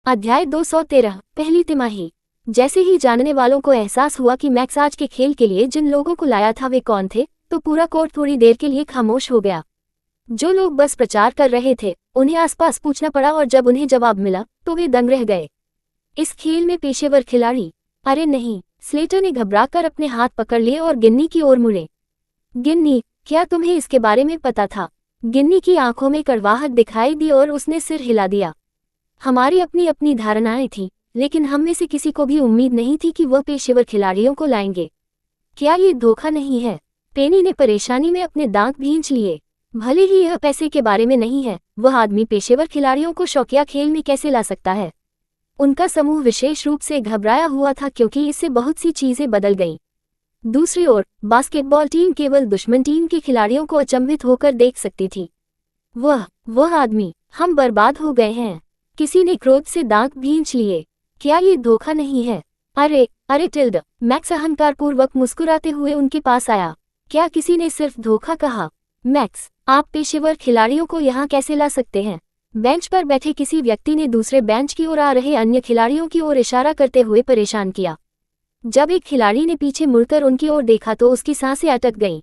अध्याय 213 पहली तिमाही। जैसे ही जानने वालों को एहसास हुआ कि मैक्स आज के खेल के लिए जिन लोगों को लाया था वे कौन थे, तो पूरा कोर्ट थोड़ी देर के लिए खामोश हो गया। जो लोग बस प्रचार कर रहे थे उन्हें आसपास पूछना पड़ा और जब उन्हें जवाब मिला तो वे दंग रह गए। इस खेल में पेशेवर खिलाड़ी? अरे नहीं! स्लेटर ने घबराकर अपने हाथ पकड़ लिए और गिन्नी की ओर मुड़े। गिन्नी, क्या तुम्हें इसके बारे में पता था? गिन्नी की आंखों में कड़वाहट दिखाई दी और उसने सिर हिला दिया। हमारी अपनी अपनी धारणाएं थीं, लेकिन हम में से किसी को भी उम्मीद नहीं थी कि वह पेशेवर खिलाड़ियों को लाएंगे। क्या ये धोखा नहीं है? पेनी ने परेशानी में अपने दांत भींच लिए। भले ही यह पैसे के बारे में नहीं है, वह आदमी पेशेवर खिलाड़ियों को शौकिया खेल में कैसे ला सकता है? उनका समूह विशेष रूप से घबराया हुआ था क्योंकि इससे बहुत सी चीजें बदल गईं। दूसरी ओर बास्केटबॉल टीम केवल दुश्मन टीम के खिलाड़ियों को अचंभित होकर देख सकती थी। वह आदमी, हम बर्बाद हो गए हैं। किसी ने क्रोध से दांत भींच लिए। क्या ये धोखा नहीं है? अरे टिल्ड! मैक्स अहंकारपूर्वक मुस्कुराते हुए उनके पास आया। क्या किसी ने सिर्फ धोखा कहा? मैक्स, आप पेशेवर खिलाड़ियों को यहाँ कैसे ला सकते हैं? बेंच पर बैठे किसी व्यक्ति ने दूसरे बेंच की ओर आ रहे अन्य खिलाड़ियों की ओर इशारा करते हुए परेशान किया। जब एक खिलाड़ी ने पीछे मुड़कर उनकी ओर देखा तो उसकी सांसें अटक गईं।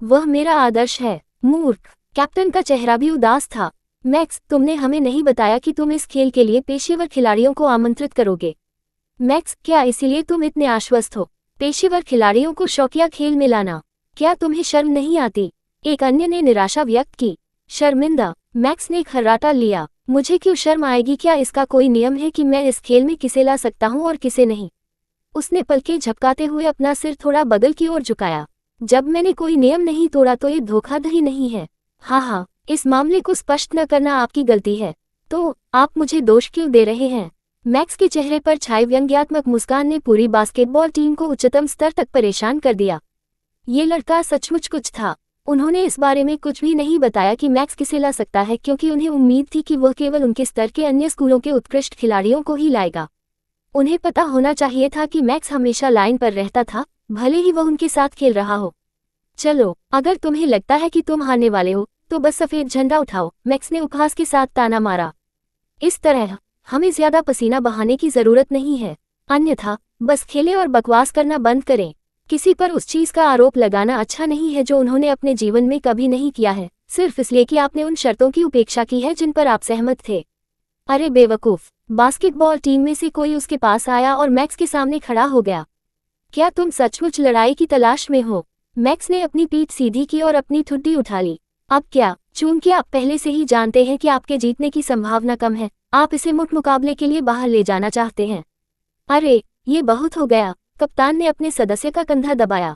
वह मेरा आदर्श है, मूर्ख! कैप्टन का चेहरा भी उदास था। मैक्स, तुमने हमें नहीं बताया कि तुम इस खेल के लिए पेशेवर खिलाड़ियों को आमंत्रित करोगे। मैक्स, क्या इसीलिए तुम इतने आश्वस्त हो? पेशेवर खिलाड़ियों को शौकिया खेल में लाना, क्या तुम्हें शर्म नहीं आती? एक अन्य ने निराशा व्यक्त की। शर्मिंदा? मैक्स ने खर्राटा लिया। मुझे क्यों शर्म आएगी? क्या इसका कोई नियम है कि मैं इस खेल में किसे ला सकता हूँ और किसे नहीं? उसने पलकें झपकाते हुए अपना सिर थोड़ा बगल की ओर झुकाया। जब मैंने कोई नियम नहीं तोड़ा तो ये धोखाधड़ी नहीं है। हाँ, इस मामले को स्पष्ट न करना आपकी गलती है। तो आप मुझे दोष क्यों दे रहे हैं? मैक्स के चेहरे पर छाई व्यंग्यात्मक मुस्कान ने पूरी बास्केटबॉल टीम को उच्चतम स्तर तक परेशान कर दिया। ये लड़का सचमुच कुछ था। उन्होंने इस बारे में कुछ भी नहीं बताया कि मैक्स किसे ला सकता है क्योंकि उन्हें उम्मीद थी कि वह केवल उनके स्तर के अन्य स्कूलों के उत्कृष्ट खिलाड़ियों को ही लाएगा। उन्हें पता होना चाहिए था कि मैक्स हमेशा लाइन पर रहता था, भले ही वह उनके साथ खेल रहा हो। चलो, अगर तुम्हें लगता है कि तुम हारने वाले हो तो बस सफेद झंडा उठाओ, मैक्स ने उपहास के साथ ताना मारा। इस तरह हमें ज्यादा पसीना बहाने की जरूरत नहीं है, अन्यथा बस खेलें और बकवास करना बंद करें। किसी पर उस चीज का आरोप लगाना अच्छा नहीं है जो उन्होंने अपने जीवन में कभी नहीं किया है, सिर्फ इसलिए कि आपने उन शर्तों की उपेक्षा की है जिन पर आप सहमत थे। अरे बेवकूफ! बास्केटबॉल टीम में से कोई उसके पास आया और मैक्स के सामने खड़ा हो गया। क्या तुम सचमुच लड़ाई की तलाश में हो? मैक्स ने अपनी पीठ सीधी की और अपनी ठुड्डी उठा ली। अब क्या, चूंकि आप पहले से ही जानते हैं कि आपके जीतने की संभावना कम है, आप इसे मुक्त मुकाबले के लिए बाहर ले जाना चाहते हैं। अरे, ये बहुत हो गया! कप्तान ने अपने सदस्य का कंधा दबाया।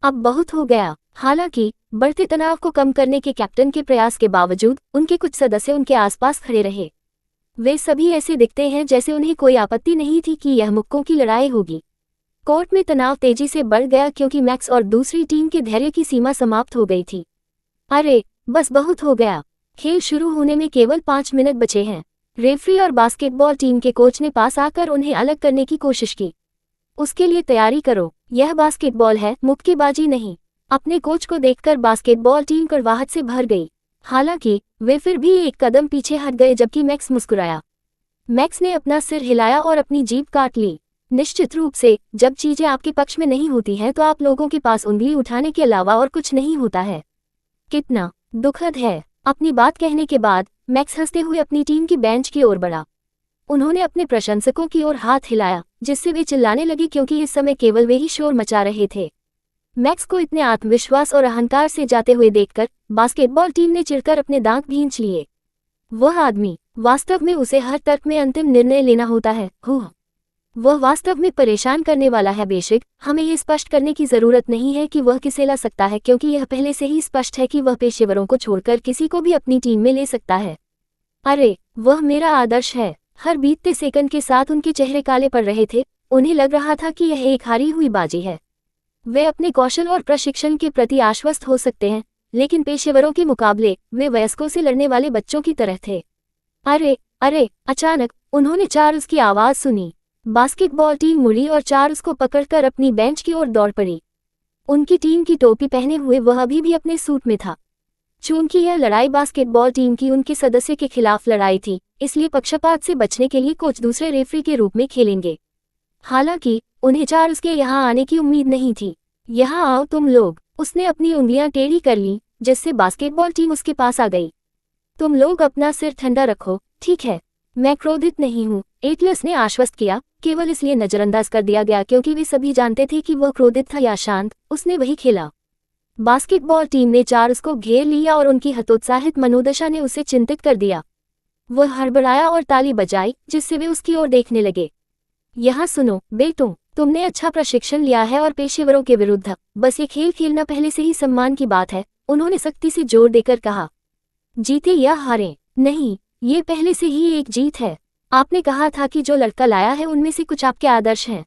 अब बहुत हो गया। हालांकि बढ़ते तनाव को कम करने के कैप्टन के प्रयास के बावजूद उनके कुछ सदस्य उनके आसपास खड़े रहे। वे सभी ऐसे दिखते हैं जैसे उन्हें कोई आपत्ति नहीं थी कि यह मुक्कों की लड़ाई होगी। कोर्ट में तनाव तेजी से बढ़ गया क्योंकि मैक्स और दूसरी टीम के धैर्य की सीमा समाप्त हो गई थी। अरे, बस बहुत हो गया! खेल शुरू होने में केवल 5 मिनट बचे हैं। रेफरी और बास्केटबॉल टीम के कोच ने पास आकर उन्हें अलग करने की कोशिश की। उसके लिए तैयारी करो, यह बास्केटबॉल है, मुक्केबाजी नहीं। अपने कोच को देखकर बास्केटबॉल टीम कड़वाहट से भर गई। हालांकि वे फिर भी एक कदम पीछे हट गए जबकि मैक्स मुस्कुराया। मैक्स ने अपना सिर हिलाया और अपनी जीभ काट ली। निश्चित रूप से, जब चीजें आपके पक्ष में नहीं होती हैं तो आप लोगों के पास उंगली उठाने के अलावा और कुछ नहीं होता है। कितना दुखद है! अपनी बात कहने के बाद मैक्स हंसते हुए अपनी टीम की बेंच की ओर बढ़ा। उन्होंने अपने प्रशंसकों की ओर हाथ हिलाया जिससे वे चिल्लाने लगे क्योंकि इस समय केवल वे ही शोर मचा रहे थे। मैक्स को इतने आत्मविश्वास और अहंकार से जाते हुए देखकर बास्केटबॉल टीम ने चिढ़कर अपने दांत भींच लिए। वह आदमी, वास्तव में उसे हर तर्क में अंतिम निर्णय लेना होता है। वह वास्तव में परेशान करने वाला है। बेशक हमें ये स्पष्ट करने की जरूरत नहीं है कि वह किसे ला सकता है क्योंकि यह पहले से ही स्पष्ट है कि वह पेशेवरों को छोड़कर किसी को भी अपनी टीम में ले सकता है। अरे, वह मेरा आदर्श है! हर बीतते सेकंड के साथ उनके चेहरे काले पड़ रहे थे। उन्हें लग रहा था कि यह एक हारी हुई बाजी है। वे अपने कौशल और प्रशिक्षण के प्रति आश्वस्त हो सकते हैं, लेकिन पेशेवरों के मुकाबले वे वयस्कों से लड़ने वाले बच्चों की तरह थे। अरे! अचानक उन्होंने चार्ल्स की आवाज सुनी। बास्केटबॉल टीम मुड़ी और चार्ल्स को पकड़कर अपनी बेंच की ओर दौड़ पड़ी। उनकी टीम की टोपी पहने हुए वह अभी भी अपने सूट में था। चूंकि यह लड़ाई बास्केटबॉल टीम की उनके सदस्य के खिलाफ लड़ाई थी, इसलिए पक्षपात से बचने के लिए कोच दूसरे रेफरी के रूप में खेलेंगे। हालांकि उन्हें चार्ल्स के यहाँ आने की उम्मीद नहीं थी। यहाँ आओ तुम लोग, उसने अपनी उंगलियां टेढ़ी कर ली, जिससे बास्केटबॉल टीम उसके पास आ गई। तुम लोग अपना सिर ठंडा रखो, ठीक है? मैं क्रोधित नहीं हूँ, एटलस ने आश्वस्त किया, केवल इसलिए नजरअंदाज कर दिया गया क्योंकि वे सभी जानते थे कि वह क्रोधित था या शांत, उसने वही खेला। बास्केटबॉल टीम ने चार्ल्स को घेर लिया और उनकी हतोत्साहित मनोदशा ने उसे चिंतित कर दिया। वह हड़बड़ाया और ताली बजाई, जिससे वे उसकी ओर देखने लगे। यहाँ सुनो बेटों, तुमने अच्छा प्रशिक्षण लिया है और पेशेवरों के विरुद्ध बस ये खेल खेलना पहले से ही सम्मान की बात है, उन्होंने सख्ती से जोर देकर कहा। जीते या हारें, नहीं, ये पहले से ही एक जीत है। आपने कहा था कि जो लड़का लाया है उनमें से कुछ आपके आदर्श हैं।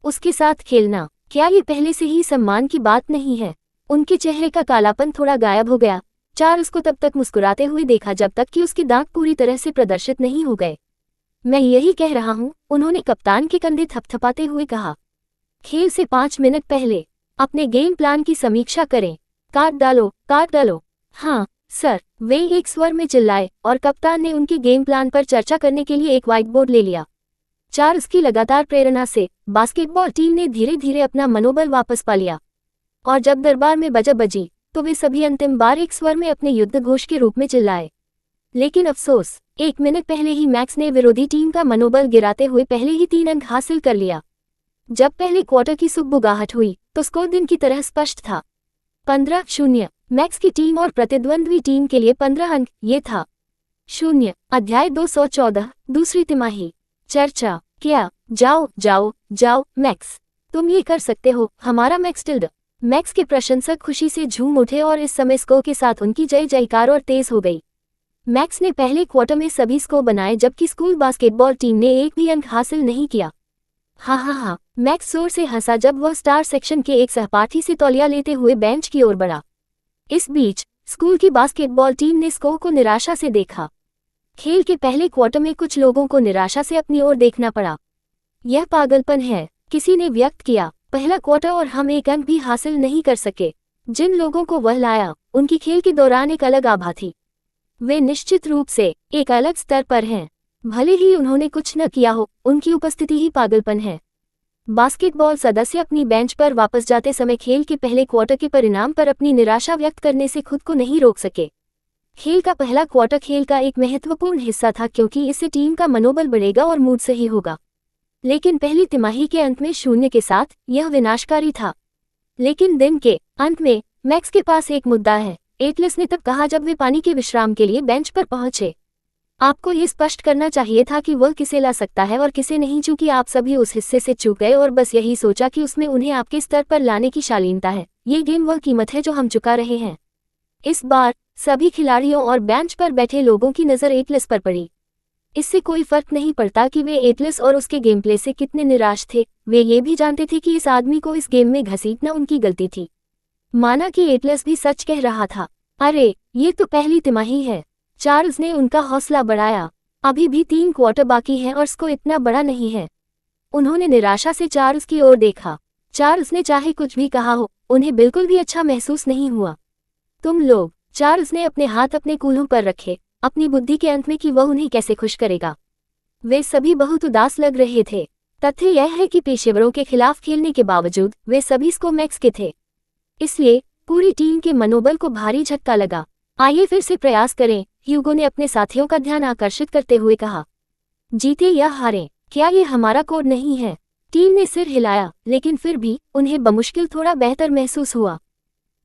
उसके साथ खेलना, क्या ये पहले से ही सम्मान की बात नहीं है? उनके चेहरे का कालापन थोड़ा गायब हो गया। चार्ल्स को तब तक मुस्कुराते हुए देखा जब तक कि उसके दांत पूरी तरह से प्रदर्शित नहीं हो गए। मैं यही कह रहा हूँ, उन्होंने कप्तान के कंधे थपथपाते हुए कहा। खेल से 5 मिनट पहले अपने गेम प्लान की समीक्षा करें। काट डालो, काट डालो। हाँ सर, वे एक स्वर में चिल्लाए और कप्तान ने उनके गेम प्लान पर चर्चा करने के लिए एक व्हाइट बोर्ड ले लिया। चार्ल्स की लगातार प्रेरणा से बास्केटबॉल टीम ने धीरे धीरे अपना मनोबल वापस पा लिया और जब दरबार में बाजा बजी तो वे सभी अंतिम बार एक स्वर में अपने युद्ध घोष के रूप में चिल्लाए। लेकिन अफसोस, 1 मिनट पहले ही मैक्स ने विरोधी टीम का मनोबल गिराते हुए पहले ही 3 अंक हासिल कर लिया। जब पहले क्वार्टर की सुगबुगाहट हुई तो स्कोर दिन की तरह स्पष्ट था, 15-0 मैक्स की टीम और प्रतिद्वंद्वी टीम के लिए 15 अंक, ये था 0। अध्याय 214, दूसरी तिमाही। चर्चा। क्या? जाओ जाओ जाओ मैक्स, तुम ये कर सकते हो, हमारा मैक्स टिल्ड। मैक्स के प्रशंसक खुशी से झूम उठे और इस समय स्कोर के साथ उनकी जय जयकार और तेज हो गई। मैक्स ने पहले क्वार्टर में सभी स्कोर बनाए जबकि स्कूल बास्केटबॉल टीम ने एक भी अंक हासिल नहीं किया। हाँ, मैक्स जोर से हंसा जब वह स्टार सेक्शन के एक सहपाठी से तौलिया लेते हुए बेंच की ओर बढ़ा। इस बीच स्कूल की बास्केटबॉल टीम ने स्कोर को निराशा से देखा। खेल के पहले क्वार्टर में कुछ लोगों को निराशा से अपनी ओर देखना पड़ा। यह पागलपन है, किसी ने व्यक्त किया। पहला क्वार्टर और हम एक अंक भी हासिल नहीं कर सके। जिन लोगों को वह लाया, उनकी खेल के दौरान एक अलग आभा थी। वे निश्चित रूप से एक अलग स्तर पर हैं। भले ही उन्होंने कुछ न किया हो, उनकी उपस्थिति ही पागलपन है। बास्केटबॉल सदस्य अपनी बेंच पर वापस जाते समय खेल के पहले क्वार्टर के परिणाम पर अपनी निराशा व्यक्त करने से खुद को नहीं रोक सके। खेल का पहला क्वार्टर खेल का एक महत्वपूर्ण हिस्सा था क्योंकि इससे टीम का मनोबल बढ़ेगा और मूड सही होगा। लेकिन पहली तिमाही के अंत में 0 के साथ यह विनाशकारी था। लेकिन दिन के अंत में मैक्स के पास एक मुद्दा है, एटलस ने तब कहा जब वे पानी के विश्राम के लिए बेंच पर पहुंचे। आपको ये स्पष्ट करना चाहिए था कि वह किसे ला सकता है और किसे नहीं, चूंकि आप सभी उस हिस्से से चूक गए और बस यही सोचा कि उसमें उन्हें आपके स्तर पर लाने की शालीनता है। ये गेम वह कीमत है जो हम चुका रहे हैं। इस बार सभी खिलाड़ियों और बेंच पर बैठे लोगों की नज़र एटलस पर पड़ी। इससे कोई फर्क नहीं पड़ता कि वे एटलस और उसके गेम प्ले से कितने निराश थे, वे ये भी जानते थे कि इस आदमी को इस गेम में घसीटना उनकी गलती थी। माना कि एटलस भी सच कह रहा था। अरे, ये तो पहली तिमाही है। चार्ल्स ने उनका हौसला बढ़ाया। अभी भी 3 क्वार्टर बाकी हैं और स्कोर इतना बड़ा नहीं है। उन्होंने निराशा से चार्ल्स की ओर देखा। चार्ल्स ने चाहे कुछ भी कहा हो, उन्हें बिल्कुल भी अच्छा महसूस नहीं हुआ। तुम लोग, चार्ल्स ने अपने हाथ अपने कूल्हों पर रखे, अपनी बुद्धि के अंत में कि वह उन्हें कैसे खुश करेगा। वे सभी बहुत उदास लग रहे थे। तथ्य यह है कि पेशेवरों के खिलाफ खेलने के बावजूद वे सभी स्कोर मैक्स के थे। इसलिए पूरी टीम के मनोबल को भारी झटका लगा। आइए फिर से प्रयास करें, ह्यूगो ने अपने साथियों का ध्यान आकर्षित करते हुए कहा। जीते या हारें, क्या ये हमारा कोड नहीं है? टीम ने सिर हिलाया, लेकिन फिर भी उन्हें बमुश्किल थोड़ा बेहतर महसूस हुआ।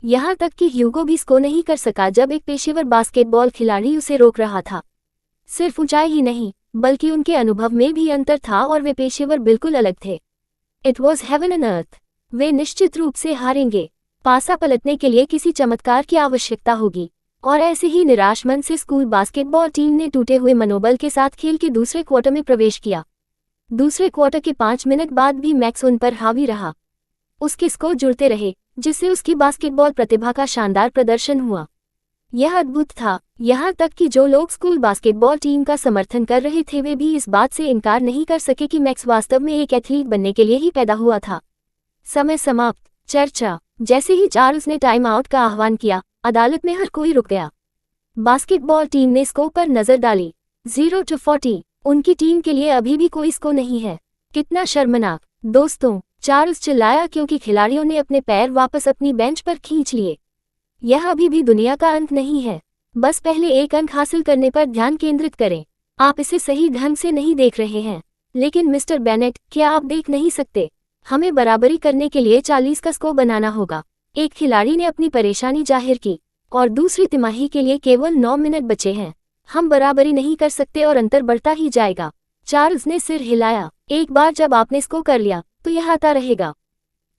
यहाँ तक कि ह्यूगो भी स्कोर नहीं कर सका जब एक पेशेवर बास्केटबॉल खिलाड़ी उसे रोक रहा था। सिर्फ ऊंचाई ही नहीं, बल्कि उनके अनुभव में भी अंतर था और वे पेशेवर बिल्कुल अलग थे। It was heaven and earth. वे निश्चित रूप से हारेंगे। पासा पलटने के लिए किसी चमत्कार की आवश्यकता होगी। और ऐसे ही निराश मन से स्कूल बास्केटबॉल टीम ने टूटे हुए मनोबल के साथ खेल के दूसरे क्वार्टर में प्रवेश किया। दूसरे क्वार्टर के 5 मिनट बाद भी मैक्स उन पर हावी रहा। उसके स्कोर जुड़ते रहे, जिससे उसकी बास्केटबॉल प्रतिभा का शानदार प्रदर्शन हुआ। यह अद्भुत था, यहाँ तक कि जो लोग स्कूल बास्केटबॉल टीम का समर्थन कर रहे थे वे भी इस बात से इनकार नहीं कर सके कि मैक्स वास्तव में एक एथलीट बनने के लिए ही पैदा हुआ था। समय समाप्त। चर्चा। जैसे ही चार्ल्स ने टाइम आउट का आह्वान किया, अदालत में हर कोई रुक गया। बास्केटबॉल टीम ने स्कोर पर नजर डाली। 0-40। उनकी टीम के लिए अभी भी कोई स्कोर नहीं है। कितना शर्मनाक। दोस्तों, चार्ल्स चिल्लाया क्योंकि खिलाड़ियों ने अपने पैर वापस अपनी बेंच पर खींच लिए। यह अभी भी दुनिया का अंत नहीं है। बस पहले एक अंक हासिल करने पर ध्यान केंद्रित करें। आप इसे सही ढंग से नहीं देख रहे हैं। लेकिन मिस्टर बेनेट, क्या आप देख नहीं सकते? हमें बराबरी करने के लिए 40 का स्कोर बनाना होगा। एक खिलाड़ी ने अपनी परेशानी जाहिर की और दूसरी तिमाही के लिए केवल 9 मिनट बचे हैं। हम बराबरी नहीं कर सकते और अंतर बढ़ता ही जाएगा। चार्ल्स ने सिर हिलाया। एक बार जब आपने स्कोर कर लिया तो यह आता रहेगा।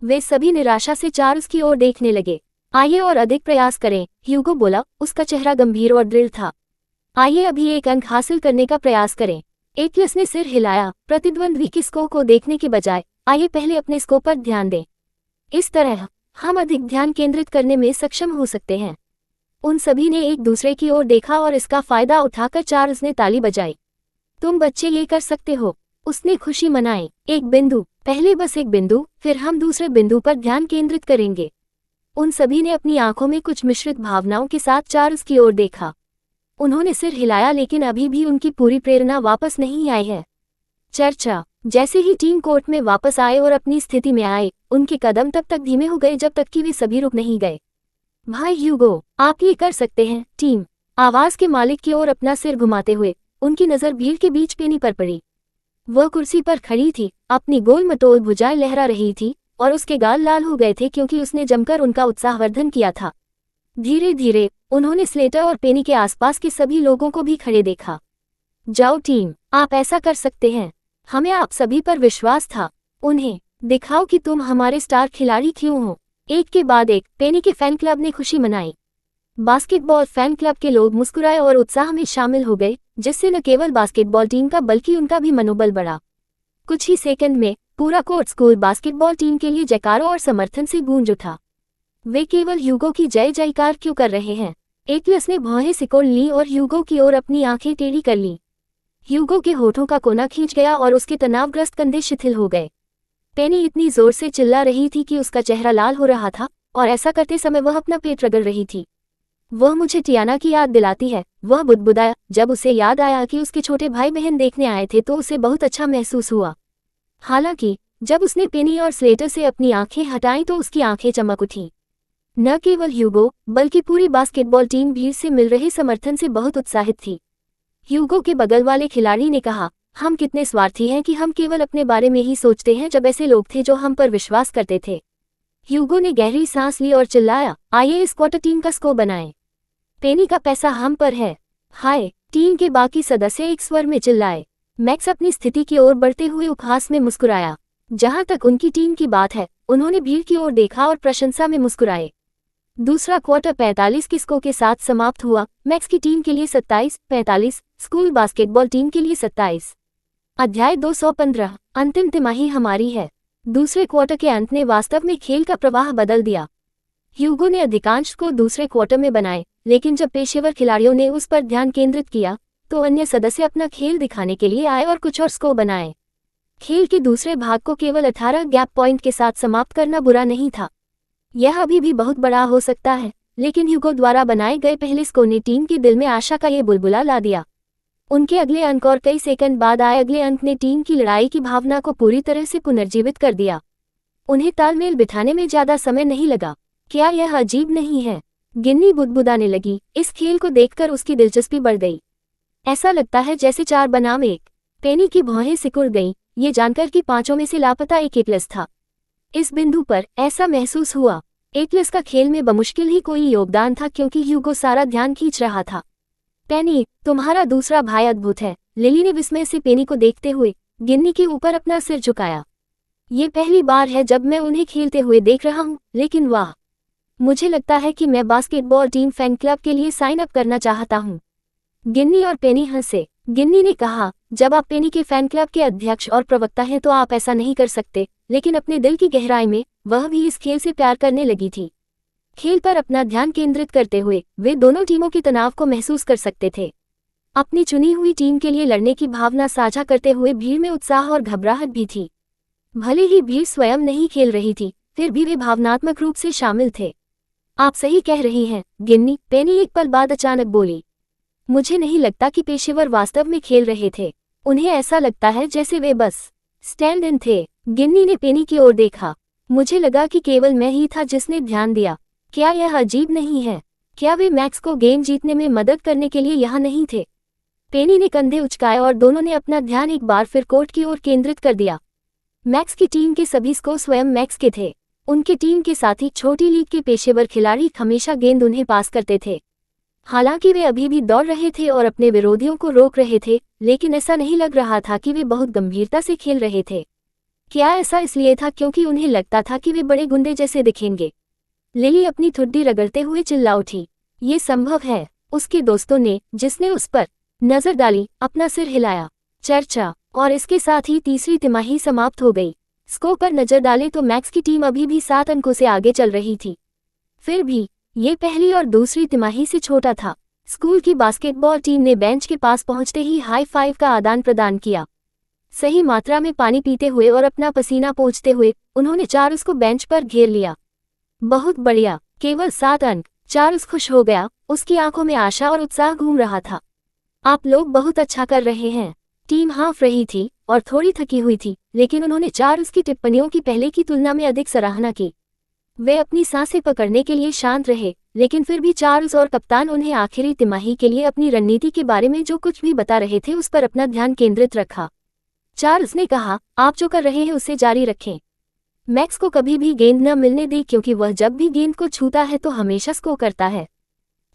वे सभी निराशा से चार्ल्स की ओर देखने लगे। आइए और अधिक प्रयास करें, ह्यूगो बोला। उसका चेहरा गंभीर और दृढ़ था। आइए अभी एक अंक हासिल करने का प्रयास करें। एटलस ने सिर हिलाया। प्रतिद्वंद्वी की स्कोर को देखने के बजाय आइए पहले अपने स्कोर पर ध्यान दें। इस तरह हम अधिक ध्यान केंद्रित करने में सक्षम हो सकते हैं। उन सभी ने एक दूसरे की ओर देखा और इसका फायदा उठाकर चार्ल्स ने ताली बजाई। तुम बच्चे ये कर सकते हो, उसने खुशी मनाई। एक बिंदु, पहले बस एक बिंदु, फिर हम दूसरे बिंदु पर ध्यान केंद्रित करेंगे। उन सभी ने अपनी आंखों में कुछ मिश्रित भावनाओं के साथ चार्ल्स की ओर देखा। उन्होंने सिर हिलाया, लेकिन अभी भी उनकी पूरी प्रेरणा वापस नहीं आई है। चर्चा। जैसे ही टीम कोर्ट में वापस आए और अपनी स्थिति में आए, उनके कदम तब तक धीमे हो गए जब तक कि वे सभी रुक नहीं गए। भाई ह्यूगो, आप ये कर सकते हैं। टीम आवाज के मालिक की ओर अपना सिर घुमाते हुए उनकी नजर भीड़ के बीच पेनी पर पड़ी। वह कुर्सी पर खड़ी थी, अपनी गोल मटोल भुजाएं लहरा रही थी और उसके गाल लाल हो गए थे क्योंकि उसने जमकर उनका उत्साहवर्धन किया था। धीरे धीरे उन्होंने स्लेटर और पेनी के आसपास के सभी लोगों को भी खड़े देखा। जाओ टीम, आप ऐसा कर सकते हैं। हमें आप सभी पर विश्वास था। उन्हें दिखाओ कि तुम हमारे स्टार खिलाड़ी क्यों हो। एक के बाद एक पेनी के फैन क्लब ने खुशी मनाई। बास्केटबॉल फैन क्लब के लोग मुस्कुराए और उत्साह में शामिल हो गए, जिससे न केवल बास्केटबॉल टीम का बल्कि उनका भी मनोबल बढ़ा। कुछ ही सेकंड में पूरा कोर्ट स्कूल बास्केटबॉल टीम के लिए जयकारों और समर्थन से गूंज उठा। वे केवल ह्यूगो की जय जयकार क्यों कर रहे हैं? एटलस ने भौहें सिकोड़ ली और ह्यूगो की ओर अपनी आंखें टेढ़ी कर ली। ह्यूगो के होठों का कोना खींच गया और उसके तनावग्रस्त कंधे शिथिल हो गए। पेनी इतनी जोर से चिल्ला रही थी कि उसका चेहरा लाल हो रहा था और ऐसा करते समय वह अपना पेट रगड़ रही थी। वह मुझे टियाना की याद दिलाती है, वह बुदबुदाया। जब उसे याद आया कि उसके छोटे भाई बहन देखने आए थे तो उसे बहुत अच्छा महसूस हुआ। हालांकि जब उसने पेनी और स्लेटर से अपनी आंखें हटाईं तो उसकी आंखें चमक उठीं। न केवल ह्यूगो बल्कि पूरी बास्केटबॉल टीम भीड़ से मिल रहे समर्थन से बहुत उत्साहित थी। ह्यूगो के बगल वाले खिलाड़ी ने कहा, हम कितने स्वार्थी हैं कि हम केवल अपने बारे में ही सोचते हैं जब ऐसे लोग थे जो हम पर विश्वास करते थे। ह्यूगो ने गहरी सांस ली और चिल्लाया, आइए इस क्वार्टर टीम का स्कोर बनाएं। पेनी का पैसा हम पर है। हाय, टीम के बाकी सदस्य एक स्वर में चिल्लाए। मैक्स अपनी स्थिति की ओर बढ़ते हुए उपहास में मुस्कुराया। जहां तक उनकी टीम की बात है, उन्होंने भीड़ की ओर देखा और प्रशंसा में मुस्कुराए। दूसरा क्वार्टर 45 के स्कोर के साथ समाप्त हुआ। मैक्स की टीम के लिए 27-45, स्कूल बास्केटबॉल टीम के लिए 27। अध्याय 215, अंतिम तिमाही हमारी है। दूसरे क्वार्टर के अंत ने वास्तव में खेल का प्रवाह बदल दिया। ह्यूगो ने अधिकांश स्कोर दूसरे क्वार्टर में बनाए, लेकिन जब पेशेवर खिलाड़ियों ने उस पर ध्यान केंद्रित किया तो अन्य सदस्य अपना खेल दिखाने के लिए आए और कुछ और स्कोर बनाए। खेल के दूसरे भाग को केवल 18 गैप पॉइंट के साथ समाप्त करना बुरा नहीं था। यह अभी भी बहुत बड़ा हो सकता है, लेकिन ह्यूगो द्वारा बनाए गए पहले स्कोर ने टीम के दिल में आशा का ये बुलबुला ला दिया। उनके अगले अंक और कई सेकंड बाद आए अगले अंक ने टीम की लड़ाई की भावना को पूरी तरह से पुनर्जीवित कर दिया। उन्हें तालमेल बिठाने में ज्यादा समय नहीं लगा। क्या यह अजीब नहीं है? गिन्नी बुदबुदाने लगी। इस खेल को देखकर उसकी दिलचस्पी बढ़ गई। ऐसा लगता है जैसे 4 बनाम 1। पेनी की भौहें सिकुड़ गईं, ये जानकर कि 5 में से लापता एक एटलस था। इस बिंदु पर ऐसा महसूस हुआ एटलस का खेल में बमुश्किल ही कोई योगदान था, क्योंकि ह्यूगो सारा ध्यान खींच रहा था। पेनी, तुम्हारा दूसरा भाई अद्भुत है। लिली ने विस्मय से पेनी को देखते हुए गिन्नी के ऊपर अपना सिर झुकाया। ये पहली बार है जब मैं उन्हें खेलते हुए देख रहा हूँ, लेकिन वाह, मुझे लगता है कि मैं बास्केटबॉल टीम फैन क्लब के लिए साइन अप करना चाहता हूँ। गिन्नी और पेनी हंसे। गिन्नी ने कहा, जब आप पेनी के फैन क्लब के अध्यक्ष और प्रवक्ता हैं तो आप ऐसा नहीं कर सकते, लेकिन अपने दिल की गहराई में वह भी इस खेल से प्यार करने लगी थी। खेल पर अपना ध्यान केंद्रित करते हुए वे दोनों टीमों के तनाव को महसूस कर सकते थे। अपनी चुनी हुई टीम के लिए लड़ने की भावना साझा करते हुए भीड़ में उत्साह और घबराहट भी थी। भले ही भीड़ स्वयं नहीं खेल रही थी, फिर भी वे भावनात्मक रूप से शामिल थे। आप सही कह रही हैं, गिन्नी, पेनी एक पल बाद अचानक बोली। मुझे नहीं लगता कि पेशेवर वास्तव में खेल रहे थे। उन्हें ऐसा लगता है जैसे वे बस स्टैंड इन थे। गिन्नी ने पेनी की ओर देखा। मुझे लगा कि केवल मैं ही था जिसने ध्यान दिया। क्या यह अजीब नहीं है? क्या वे मैक्स को गेम जीतने में मदद करने के लिए यहाँ नहीं थे? पेनी ने कंधे उचकाए और दोनों ने अपना ध्यान एक बार फिर कोर्ट की ओर केंद्रित कर दिया। मैक्स की टीम के सभी स्कोर स्वयं मैक्स के थे। उनके टीम के साथ ही छोटी लीग के पेशेवर खिलाड़ी हमेशा गेंद उन्हें पास करते थे। हालांकि वे अभी भी दौड़ रहे थे और अपने विरोधियों को रोक रहे थे, लेकिन ऐसा नहीं लग रहा था कि वे बहुत गंभीरता से खेल रहे थे। क्या ऐसा इसलिए था क्योंकि उन्हें लगता था कि वे बड़े गुंडे जैसे दिखेंगे? लिली अपनी ठुड्डी रगड़ते हुए चिल्ला उठी। ये संभव है, उसके दोस्तों ने, जिसने उस पर नजर डाली, अपना सिर हिलाया। चर्चा और इसके साथ ही तीसरी तिमाही समाप्त हो गई। स्कोर पर नजर डाले तो मैक्स की टीम अभी भी 7 अंकों से आगे चल रही थी। फिर भी ये पहली और दूसरी तिमाही से छोटा था। स्कूल की बास्केटबॉल टीम ने बेंच के पास पहुंचते ही हाई फाइव का आदान प्रदान किया। सही मात्रा में पानी पीते हुए और अपना पसीना पोंछते हुए उन्होंने चार्ल्स को बेंच पर घेर लिया। बहुत बढ़िया, केवल 7 अंक। चार्ल्स खुश हो गया, उसकी आंखों में आशा और उत्साह घूम रहा था। आप लोग बहुत अच्छा कर रहे हैं। टीम हाफ रही थी और थोड़ी थकी हुई थी, लेकिन उन्होंने चार्ल्स की टिप्पणियों की पहले की तुलना में अधिक सराहना की। वे अपनी सांसें पकड़ने के लिए शांत रहे, लेकिन फिर भी चार्ल्स और कप्तान उन्हें आखिरी तिमाही के लिए अपनी रणनीति के बारे में जो कुछ भी बता रहे थे उस पर अपना ध्यान केंद्रित रखा। चार्ल्स ने कहा, आप जो कर रहे हैं उसे जारी रखें। मैक्स को कभी भी गेंद न मिलने दें क्योंकि वह जब भी गेंद को छूता है तो हमेशा स्कोर करता है।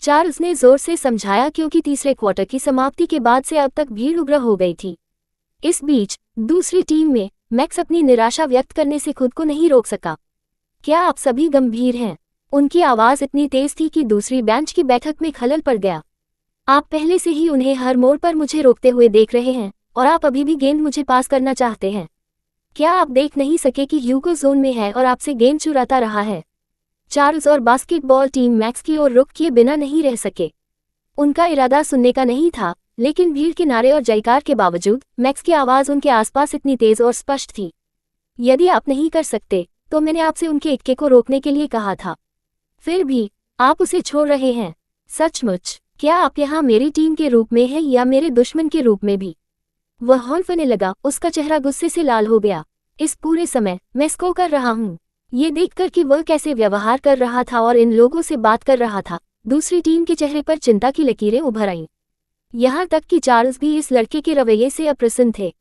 चार्ल्स ने जोर से समझाया क्योंकि तीसरे क्वार्टर की समाप्ति के बाद से अब तक भीड़ उग्र हो गई थी। इस बीच दूसरी टीम में मैक्स अपनी निराशा व्यक्त करने से खुद को नहीं रोक सका। क्या आप सभी गंभीर हैं? उनकी आवाज इतनी तेज थी कि दूसरी बेंच की बैठक में खलल पड़ गया। आप पहले से ही उन्हें हर मोड़ पर मुझे रोकते हुए देख रहे हैं और आप अभी भी गेंद मुझे पास करना चाहते हैं। क्या आप देख नहीं सके कि ह्यूगो जोन में है और आपसे गेंद चुराता रहा है? चार्ल्स और बास्केटबॉल टीम मैक्स की ओर रुख किए बिना नहीं रह सके। उनका इरादा सुनने का नहीं था, लेकिन भीड़ के नारे और जयकार के बावजूद मैक्स की आवाज उनके आसपास इतनी तेज और स्पष्ट थी। यदि आप नहीं कर सकते तो मैंने आपसे उनके इक्के को रोकने के लिए कहा था। फिर भी आप उसे छोड़ रहे हैं। सचमुच, क्या आप यहाँ मेरी टीम के रूप में हैं या मेरे दुश्मन के रूप में भी? वह हौंफने लगा, उसका चेहरा गुस्से से लाल हो गया। इस पूरे समय मैं स्कोर कर रहा हूँ। ये देखकर कि वह कैसे व्यवहार कर रहा था और इन लोगों से बात कर रहा था, दूसरी टीम के चेहरे पर चिंता की लकीरें उभर आईं। यहाँ तक कि चार्ल्स भी इस लड़के के रवैये से अप्रसन्न थे।